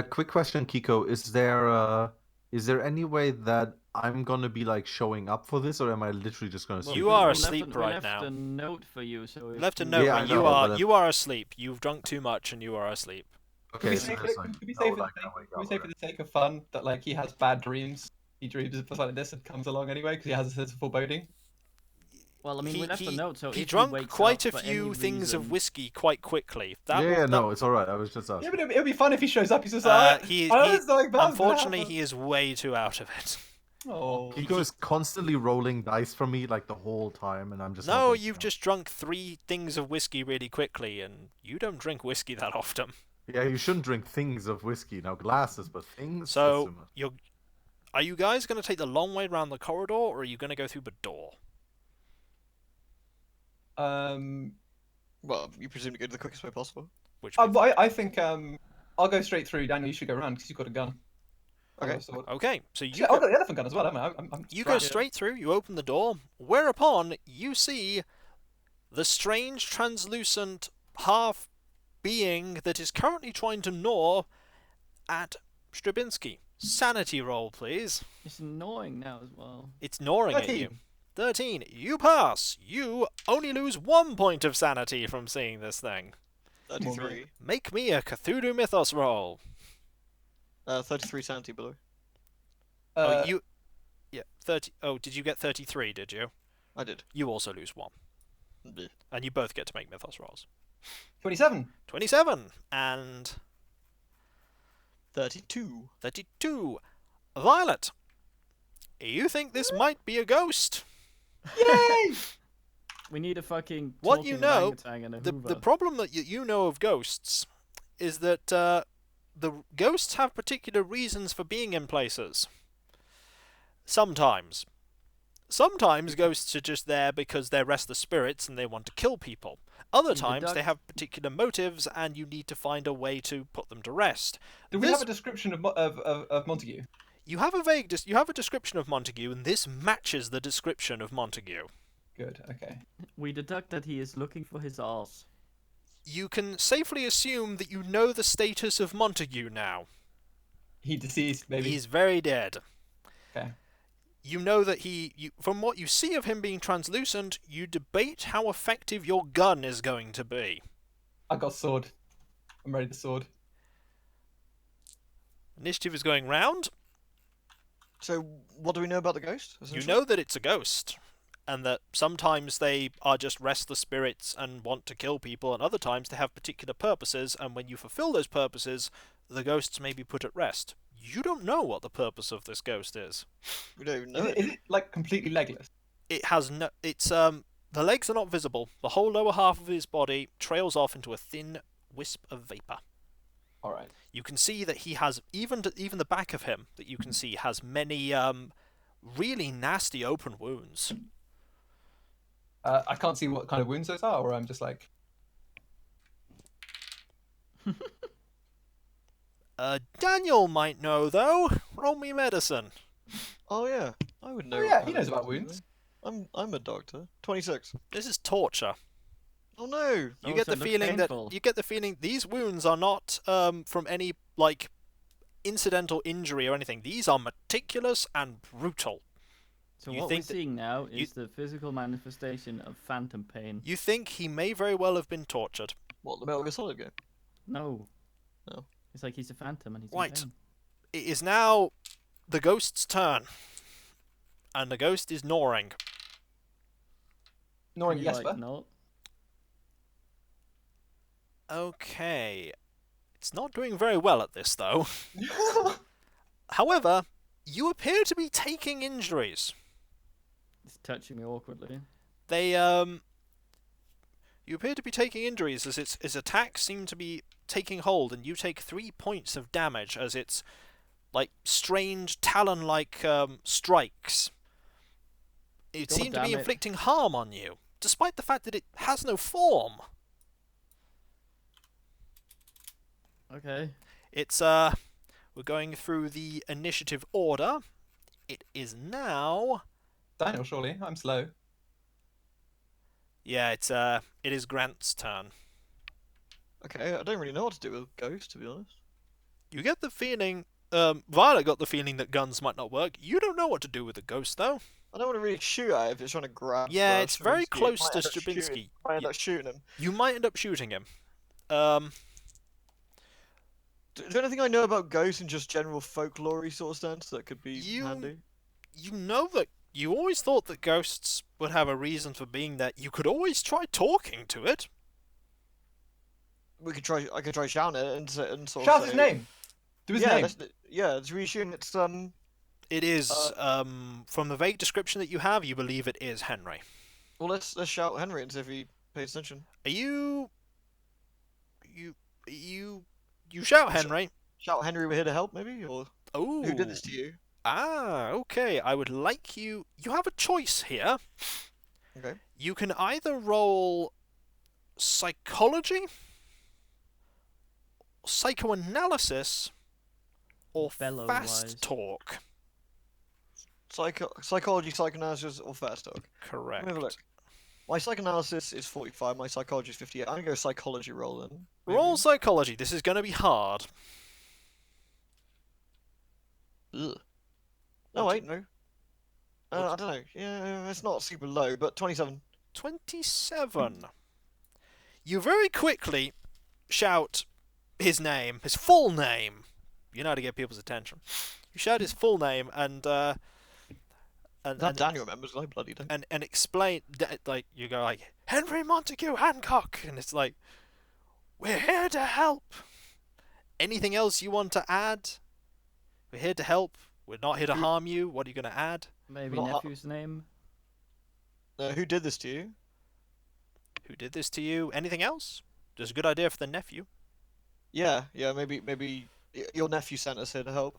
Quick question, Kiko. Is there any way that I'm gonna be like showing up for this, or am I literally just gonna? Well, You sleep are in? asleep right we left now. a note for you, so if Left a you- note, Yeah, I but know, but you are asleep. You've drunk too much, and you are asleep. Could Okay, we so say, it's like, could we no, say for the like, sake, oh my could we God, say for the sake of fun that like he has bad dreams? He dreams of something like this and comes along anyway because he has a sense of foreboding. Well, I mean, we left a note, so he if drunk he wakes quite a up for few any things of reason- whiskey quite quickly. That yeah, will- yeah, that- no, it's alright. I was just Yeah, asking. but it'd be fun if he shows up. He's just like, he, I he- was like, bad, unfortunately, bad. he is way too out of it. Oh, Kiko is constantly rolling dice for me like the whole time, and I'm just. No, hoping, you've just drunk 3 things of whiskey really quickly, and you don't drink whiskey that often. Yeah, you shouldn't drink things of whiskey. Now glasses, but things. So, that's too much. are you guys going to take the long way around the corridor, or are you going to go through the door? Well, you presume to go the quickest way possible. Which but I think I'll go straight through. Daniel, you should go around because you've got a gun. I've got Okay. a sword. okay, so you Actually, I've got the elephant gun as well. Haven't I? I'm You go strapped. straight through, you open the door, whereupon you see the strange, translucent half being that is currently trying to gnaw at Stravinsky. Sanity roll, please. It's annoying now as well. It's gnawing at you. 13. You pass. You only lose 1 point of sanity from seeing this thing. 33. Make me a Cthulhu Mythos roll. 33 sanity below. Oh, you... Yeah, 30... Oh, did you get 33, did you? I did. You also lose 1. Bleh. And you both get to make Mythos rolls. 27. 27 and 32. 32. Violet, you think this might be a ghost? Yay! We need a fucking What you talking know, orangutan and a The Hoover. problem that you know of ghosts is that the ghosts have particular reasons for being in places. Sometimes. Sometimes ghosts are just there because they're restless spirits and they want to kill people. Other You times they deduct- have particular motives and you need to find a way to put them to rest. Do we This- have a description of Montague? You have a description of Montague, and this matches the description of Montague. Good. Okay. We deduct that he is looking for his arse. You can safely assume that you know the status of Montague now. He deceased, maybe. He's very dead. Okay. You know that from what you see of him being translucent, you debate how effective your gun is going to be. I got sword. I'm ready to sword. Initiative is going round. So, what do we know about the ghost? You essentially? know that it's a ghost, and that sometimes they are just restless spirits and want to kill people, and other times they have particular purposes, and when you fulfill those purposes, the ghosts may be put at rest. You don't know what the purpose of this ghost is. We don't even Is know. it, is it like completely legless? It has no. It's the legs are not visible. The whole lower half of his body trails off into a thin wisp of vapor. All right. You can see that he has even the back of him that you can see has many really nasty open wounds. I can't see what kind of wounds those are, or I'm just like. Daniel might know though. Roll me medicine. Oh yeah, I would know. Oh yeah, how he to knows do about that. wounds. I'm a doctor. 26. This is torture. Oh no. You Oh, get so the it looks feeling painful. these wounds are not from any like incidental injury or anything. These are meticulous and brutal. So You what we're think that- seeing now is the physical manifestation of phantom pain. You think he may very well have been tortured. What, the Metal Gear Solid game? No. No. It's like he's a phantom and he's Right. in pain. It is now the ghost's turn, and the ghost is gnawing. Ignoring Can you, Jesper. like, no. Okay, it's not doing very well at this though. However, you appear to be taking injuries. It's touching me awkwardly. They you appear to be taking injuries as its attacks seem to be taking hold, and you take 3 points of damage as its like strange talon-like strikes. It God seemed to be damn it. inflicting harm on you, despite the fact that it has no form. Okay. It's we're going through the initiative order. It is now. Daniel, surely. I'm slow. Yeah, it is Grant's turn. Okay, I don't really know what to do with Ghost, to be honest. You get the feeling. Violet got the feeling that guns might not work. You don't know what to do with the ghost, though. I don't want to really shoot at it if it's trying to grab. Yeah, it's very Stravinsky. close Might to end up shooting- Stravinsky. Might end up shooting him. You might end up shooting him. Is there anything I know about ghosts and just general folklore sort of sense that could be handy? You know that you always thought that ghosts would have a reason for being there. You could always try talking to it. We could try. I could try shouting it and sort Shout of his say, name. Do his name. It's reassuring. It's It is. From the vague description that you have, you believe it is Henry. Well, let's shout Henry and see if he pays attention. Are you? You shout Henry. Shout Henry, we're here to help, maybe, or Oh. who did this to you? Ah, okay. I would like you. You have a choice here. Okay. You can either roll psychology, psychoanalysis, or Bellow-wise. fast talk. Psychology, psychoanalysis, or fast talk. Correct. Let me have a look. My psychoanalysis is 45. My psychology is 58. I'm gonna go psychology roll then. maybe. Roll psychology. This is going to be hard. Ugh. No, wait, no. I don't know. Yeah, it's not super low, but 27. 27. You very quickly shout his name, his full name. You know how to get people's attention. You shout his full name and Daniel remembers, I bloody don't. and explain like you go like Henry Montague Hancock, and it's like we're here to help. Anything else you want to add? We're here to help. We're not here to harm you. What are you going to add? Maybe Not- nephew's name. Who did this to you? Who did this to you? Anything else? Just a good idea for the nephew. Yeah, maybe your nephew sent us here to help.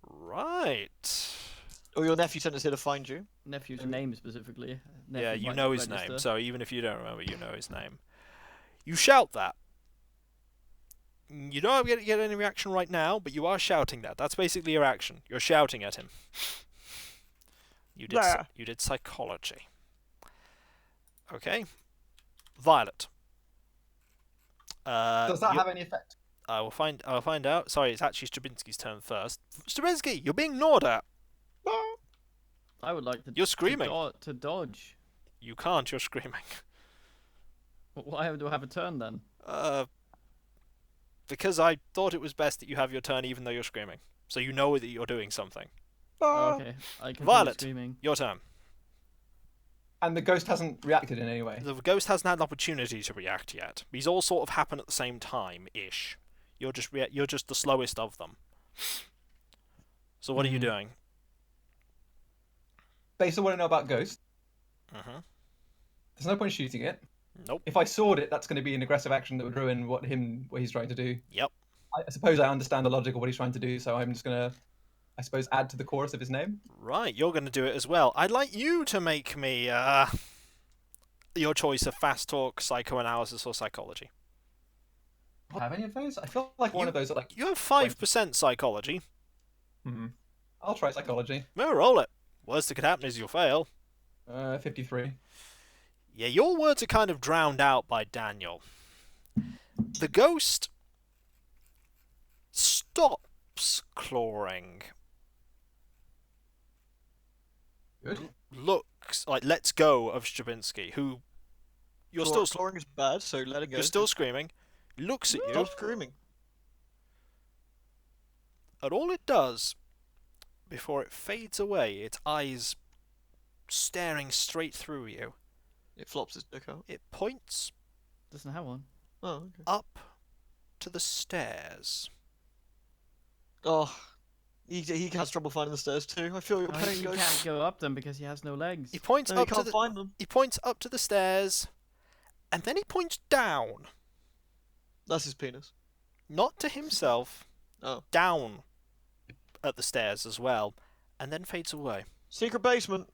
Right. Or your nephew sent us here to find you. Nephew's name specifically. Yeah, Nephew you might know not his name, register. so even if you don't remember, you know his name. You shout that. You don't get any reaction right now, but you are shouting that. That's basically your action. You're shouting at him. You did psychology. Okay. Violet. Does that have any effect? I'll find out. Sorry, it's actually Stravinsky's turn first. Stravinsky, you're being gnawed at. I would like to. You're screaming. To dodge. You can't. You're screaming. Why do I have a turn then? Because I thought it was best that you have your turn even though you're screaming. So you know that you're doing something. Okay, I can Violet. screaming. Your turn. And the ghost hasn't reacted in any way. The ghost hasn't had an opportunity to react yet. These all sort of happen at the same time-ish. You're just the slowest of them. So what are you doing? Based on what I know about ghosts, Mm-hmm. there's no point shooting it. Nope. If I sword it, that's going to be an aggressive action that would ruin what he's trying to do. Yep. I suppose I understand the logic of what he's trying to do, so I'm just gonna, I suppose, add to the chorus of his name. Right, you're going to do it as well. I'd like you to make me your choice of fast talk, psychoanalysis, or psychology. Do I have any of those? I feel like one of those are like. You have 5% psychology. I'll try psychology. Well, roll it. Worst that could happen is you'll fail. 53. Yeah, your words are kind of drowned out by Daniel. The ghost stops clawing. Good. Looks like lets go of Stravinsky, who you're still Clawing is bad, so let it go. you're still screaming. Looks at you, Stop screaming. and all it does before it fades away, its eyes staring straight through you. It flops his dick out. It points Doesn't have one. Oh, okay. up to the stairs. Oh, he has trouble finding the stairs too. I feel your pain, He Ghost. can't go up them because he has no legs. He points No, he up to can't the find them. he points up to the stairs, and then he points down, That's his penis. not to himself, Oh. down at the stairs as well, and then fades away. Secret basement.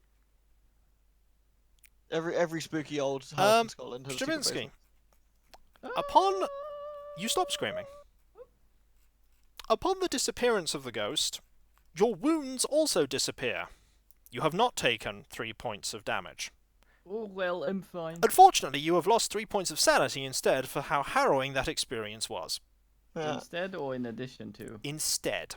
Every spooky old house in Scotland has a secret Stravinsky, basement. upon you stop screaming. Upon the disappearance of the ghost, your wounds also disappear. You have not taken 3 points of damage. Oh well, I'm fine. Unfortunately, you have lost 3 points of sanity instead for how harrowing that experience was. Yeah. Instead or in addition to? Instead,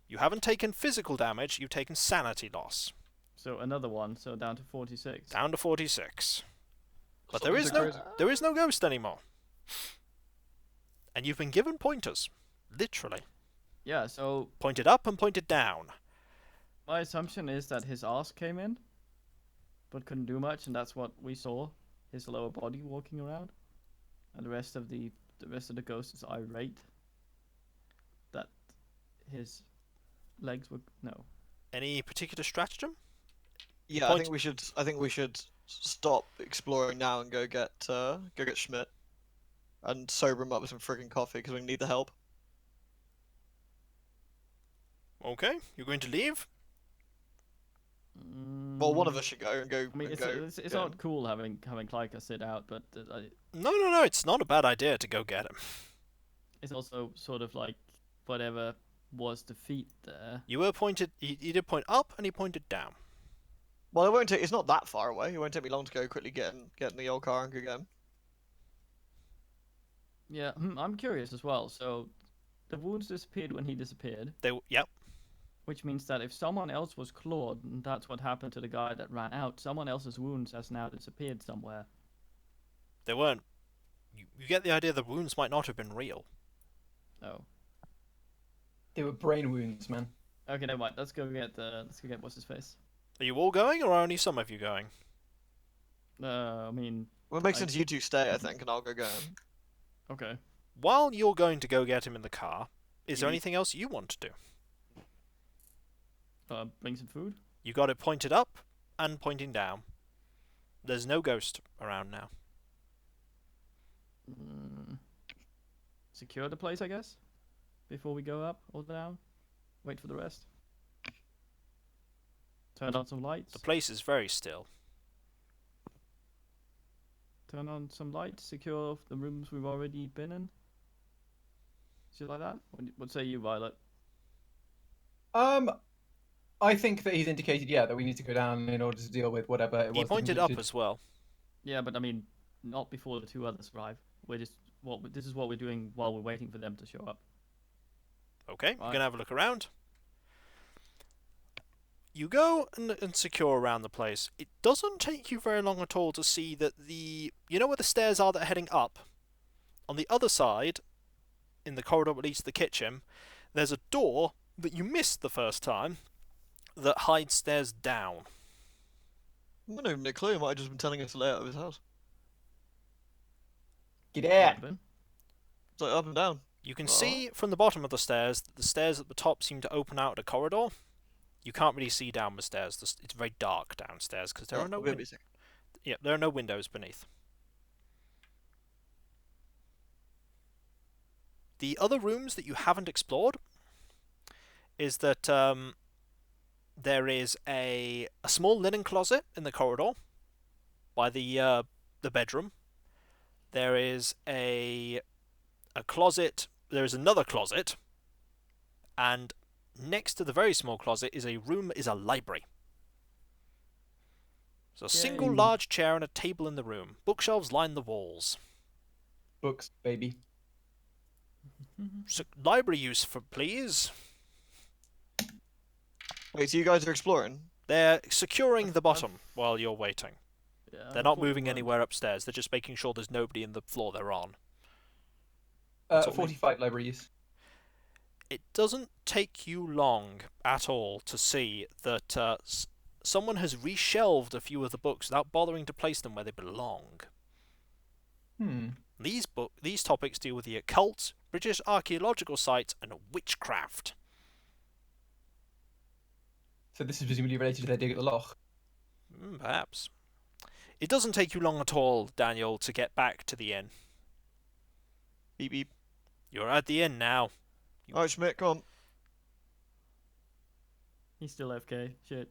you haven't taken physical damage, you've taken sanity loss. So another one, so down to 46. Down to 46. But Stop there being is so no crazy. there is no ghost anymore. And you've been given pointers. Literally. Yeah, so Pointed up and pointed down. my assumption is that his ass came in, but couldn't do much, and that's what we saw. His lower body walking around. And the rest of the ghost is irate. That his legs were no. Any particular stratagem? Yeah, Point- I think we should stop exploring now and go get Schmidt, and sober him up with some frigging coffee because we need the help. Okay, you're going to leave? Well, one of us should go and go. I mean, and it's go. not cool having Klika sit out, but No, it's not a bad idea to go get him. it's also sort of like whatever was the feat there. You were pointed, he did point up and he pointed down. Well, it won't take. It's not that far away. It won't take me long to go quickly get in the old car and go get him. Yeah, I'm curious as well. So, the wounds disappeared when he disappeared, Yep, which means that if someone else was clawed, and that's what happened to the guy that ran out, someone else's wounds has now disappeared somewhere. they weren't. You get the idea the wounds might not have been real. Oh, They were brain wounds, man. okay, never mind. Let's go get what's his face. Are you all going, or are only some of you going? I mean, Well, it makes sense you two stay, I think, and I'll go get him. okay. While you're going to go get him in the car, is there Mhm. anything else you want to do? Bring some food. You got it pointed up and pointing down. There's no ghost around now. Secure the place, I guess. Before we go up or down. Wait for the rest. Turn on some lights. The place is very still. Turn on some lights. Secure the rooms we've already been in. Shit like that. What say you, Violet? I think that he's indicated, yeah, that we need to go down in order to deal with whatever it was. He that pointed we up needed. as well. Yeah, but I mean, not before the two others arrive. This is what we're doing while we're waiting for them to show up. Okay, we're Right. gonna have a look around. You go and secure around the place. It doesn't take you very long at all to see that you know where the stairs are that are heading up? On the other side, in the corridor that leads to the kitchen, there's a door that you missed the first time that hides stairs down. I don't even know. Clue. He might have just been telling us the layout of his house. Get out! It's like up and down. You can Right. see from the bottom of the stairs that the stairs at the top seem to open out a corridor. You can't really see down the stairs. It's very dark downstairs because there Oh, are no wait a second. there are no windows beneath. the other rooms that you haven't explored is that there is a small linen closet in the corridor by the bedroom. There is a closet. There is another closet, and next to the very small closet is a library. There's a single Yay. large chair and a table in the room. Bookshelves line the walls. Books, baby. So, library use, for please. Wait, so you guys are exploring? They're securing the bottom while you're waiting. Yeah, They're I not thought we moving weren't. anywhere upstairs. They're just making sure there's nobody in the floor they're on. 45 library use. It doesn't take you long at all to see that someone has reshelved a few of the books without bothering to place them where they belong. These topics deal with the occult, British archaeological sites, and witchcraft. So this is presumably related to their dig at the loch. Perhaps. It doesn't take you long at all, Daniel, to get back to the inn. Beep beep. You're at the inn now. Alright, Schmidt, come on. He's still FK. Shit.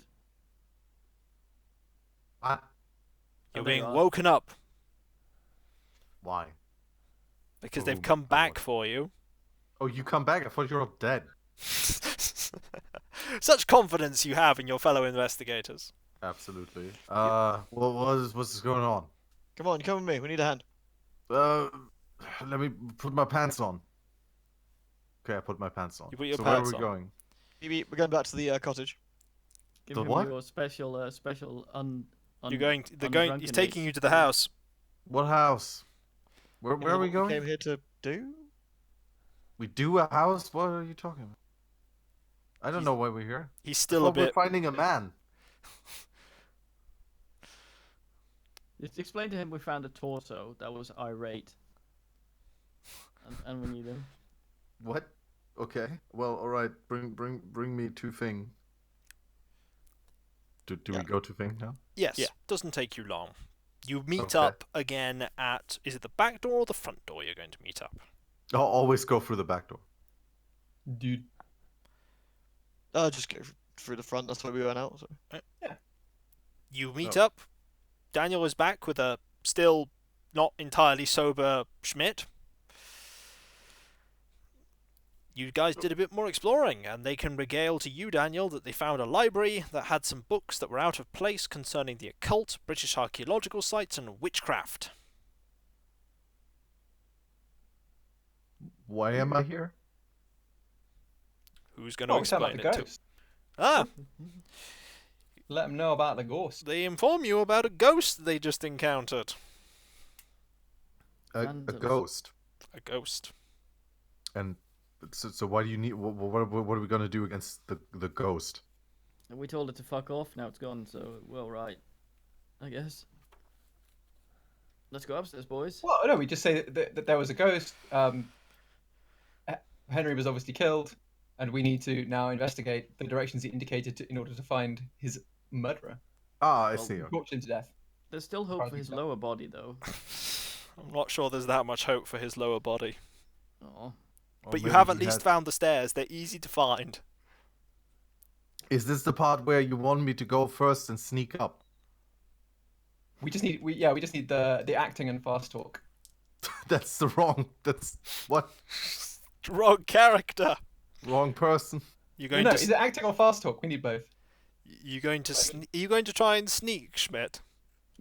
What? You're Oh, there being you are. woken up Why? because Oh, they've come my back God. for you. Oh, you come back? I thought you were all dead. Such confidence you have in your fellow investigators. Absolutely. What's going on? Come on, come with me. We need a hand. Let me put my pants on. Okay, I put my pants on. You put your so pants where are we on. going? Beep beep. We're going back to the cottage. Give The him what? your special You're going. They're going. He's taking you to the house. What house? Where You know are we what going? came here to do? We do a house? What are you talking about? I don't know why we're here. He's I still a thought we're bit. finding a man. Just explain to him we found a torso that was irate. And we need him. What? Okay. Well, all right. Bring me to Thing. Do Yeah. we go to Thing now? Yes. Yeah. Doesn't take you long. You meet Okay. up again at. Is it the back door or the front door you're going to meet up? I'll always go through the back door. Dude. Just go through the front. That's why we went out. So. You meet Oh. up. Daniel is back with a still not entirely sober Schmidt. You guys did a bit more exploring, and they can regale to you, Daniel, that they found a library that had some books that were out of place concerning the occult, British archaeological sites, and witchcraft. Why am I here? Who's going to Oh, we sound like explain a it to? ghost. Ah, Let them know about the ghost. they inform you about a ghost they just encountered. A Vandals. ghost. A ghost. And so why do you need? What are we gonna do against the ghost? And we told it to fuck off. Now it's gone. So we're all right, I guess. Let's go upstairs, boys. Well, no, we just say that there was a ghost. Henry was obviously killed, and we need to now investigate the directions he indicated in order to find his murderer. Ah, I Well, see. Okay. Tortured him to death. There's still hope for his lower body, though. I'm not sure there's that much hope for his lower body. Oh, Or But you maybe have at he least had- found the stairs. They're easy to find. Is this the part where you want me to go first and sneak up? We just need the acting and fast talk. That's the wrong. That's what Wrong character. wrong person. You're going No, to. is it acting or fast talk? We need both. You're going to. Are you going to try and sneak, Schmidt?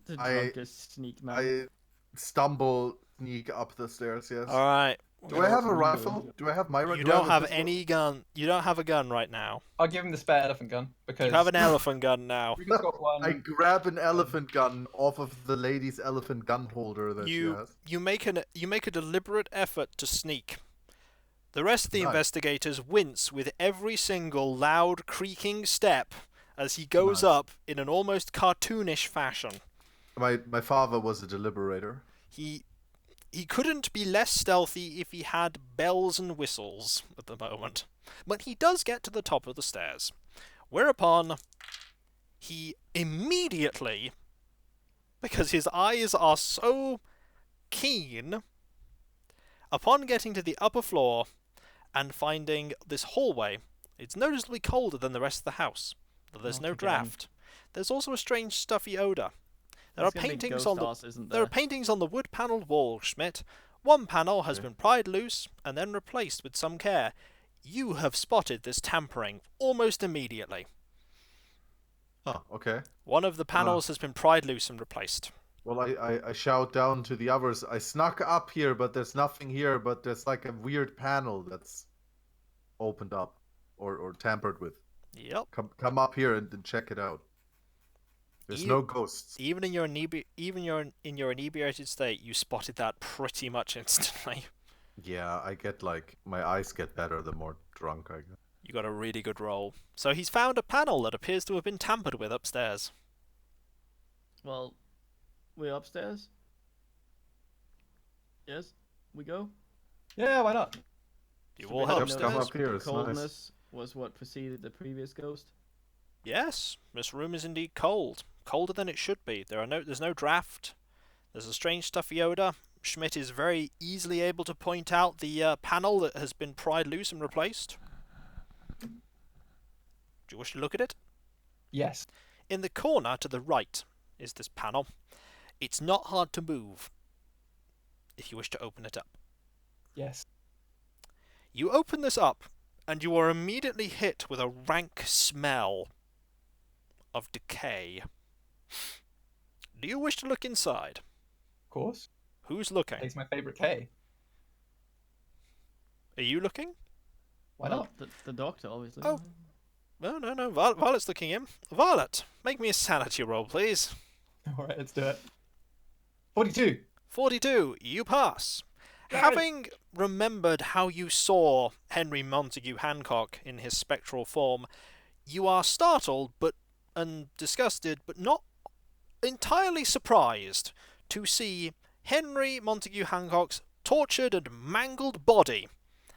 the I- drunkest sneak man. I stumble, sneak up the stairs. Yes. All right. Do I have a rifle? Do I have my? You do I don't a have pistol? any gun. You don't have a gun right now. I'll give him the spare elephant gun because You have an elephant gun now. we've got one. I grab an elephant gun off of the lady's elephant gun holder that she has. You make a deliberate effort to sneak. The rest of the Nice. investigators wince with every single loud creaking step as he goes Nice. up in an almost cartoonish fashion. My father was a deliberator. He couldn't be less stealthy if he had bells and whistles at the moment. But he does get to the top of the stairs. Whereupon he immediately, because his eyes are so keen, Upon getting to the upper floor and finding this hallway, it's noticeably colder than the rest of the house, though there's no Not again. draft. There's also a strange stuffy odour. There are There's gonna be paintings ghost on the arse, isn't there are there? paintings on the wood-panelled wall, Schmidt. One panel has Okay. been pried loose and then replaced with some care. You have spotted this tampering almost immediately. Oh, okay. One of the panels has been pried loose and replaced. Well, I shout down to the others. I snuck up here, but there's nothing here. But there's like a weird panel that's opened up or tampered with. Yep. Come up here and check it out. There's no ghosts. Even in your inebriated state, you spotted that pretty much instantly. Yeah, I get like my eyes get better the more drunk I get. You got a really good roll. So he's found a panel that appears to have been tampered with upstairs. Well, we're upstairs. Yes, we go. Yeah, why not? You Should all we head have Come upstairs. up here, it's nice. Coldness was what preceded the previous ghost. Yes, this room is indeed cold. Colder than it should be. There's no draft. There's a strange stuffy odour. Schmidt is very easily able to point out the panel that has been pried loose and replaced. Do you wish to look at it? Yes. In the corner to the right is this panel. It's not hard to move if you wish to open it up. Yes. You open this up, and you are immediately hit with a rank smell of decay. Do you wish to look inside? Of course. Who's looking? It's my favorite K. Are you looking? Why Well, not? The doctor, obviously. Oh. No. Violet's looking in. Violet, make me a sanity roll, please. Alright, let's do it. 42. 42, you pass. Yay. Having remembered how you saw Henry Montague Hancock in his spectral form, you are startled and disgusted, but not entirely surprised to see Henry Montague Hancock's tortured and mangled body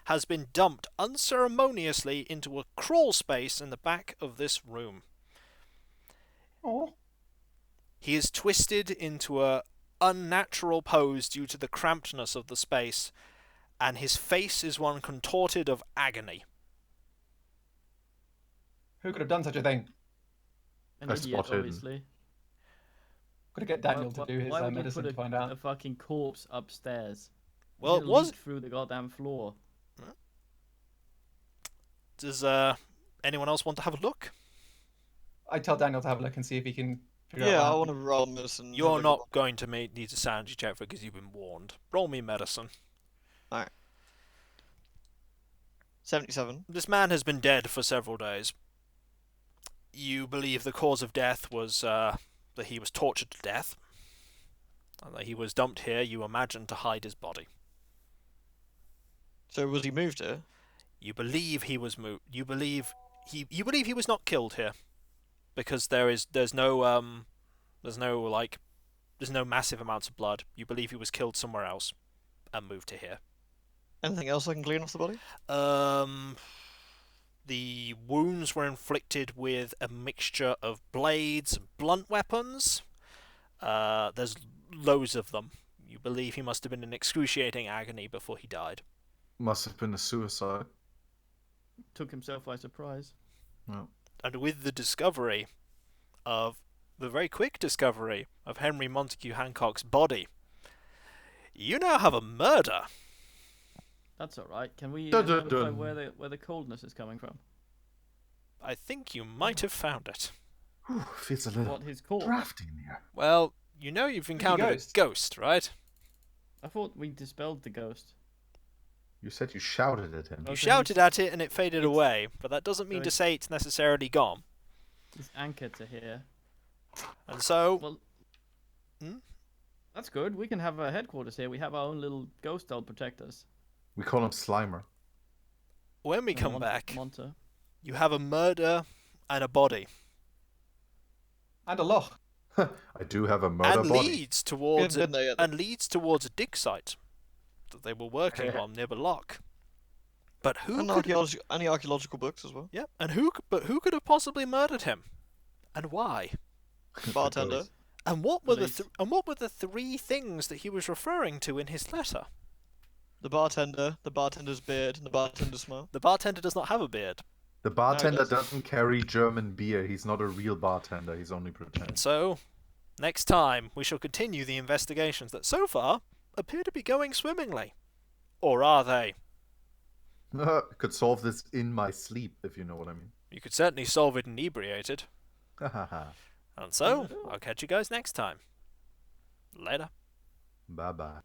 has been dumped unceremoniously into a crawl space in the back of this room. Oh. He is twisted into a unnatural pose due to the crampedness of the space, and his face is one contorted of agony. Who could have done such a thing? An I idiot, spotted him. obviously. Gotta get Daniel to do his why would you medicine put to find a out. fucking corpse upstairs? Well, It it was. through the goddamn floor. Does anyone else want to have a look? I tell Daniel to have a look and see if he can figure out. Yeah, I what want to roll medicine. You're not going to need a sanity check for because you've been warned. Roll me medicine. 77. This man has been dead for several days. You believe the cause of death was that he was tortured to death, and that he was dumped here. You imagine to hide his body. So was he moved here? You believe he was moved. You believe he was not killed here, because there's no massive amounts of blood. You believe he was killed somewhere else, and moved to here. Anything else I can clean off the body? The wounds were inflicted with a mixture of blades and blunt weapons. There's loads of them. You believe he must have been in excruciating agony before he died. Must have been a suicide. Took himself by surprise. No. And with the very quick discovery of Henry Montague Hancock's body, you now have a murder. That's alright. Can we Dun, dun, identify dun. where the coldness is coming from? I think you might have found it. Whew, feels a little What his called? drafty in here. Well, you know you've encountered a ghost. ghost, right? I thought we dispelled the ghost. You said you shouted at him. Oh, You so shouted he's- at it and it faded it's- away, but that doesn't mean so to it's- say it's necessarily gone. He's anchored to here. And so, Well, Hmm? that's good. We can have a headquarters here. We have our own little ghost that'll protect us. We call him Slimer. when we And come back, Monta. you have a murder and a body. And a loch. I do have a murder And body. leads towards Didn't they? a dig site that they were working on near the lock. But who And could, any archaeological books as well. yeah, and who could have possibly murdered him? And why? Bartender. And what were Police. the three things that he was referring to in his letter? The bartender's beard, and the bartender's smile. The bartender does not have a beard. The bartender doesn't. doesn't carry German beer. He's not a real bartender. He's only pretend. And so, next time, we shall continue the investigations that so far appear to be going swimmingly. Or are they? Could solve this in my sleep, if you know what I mean. You could certainly solve it inebriated. Bye And so, I'll catch you guys next time. Later. bye.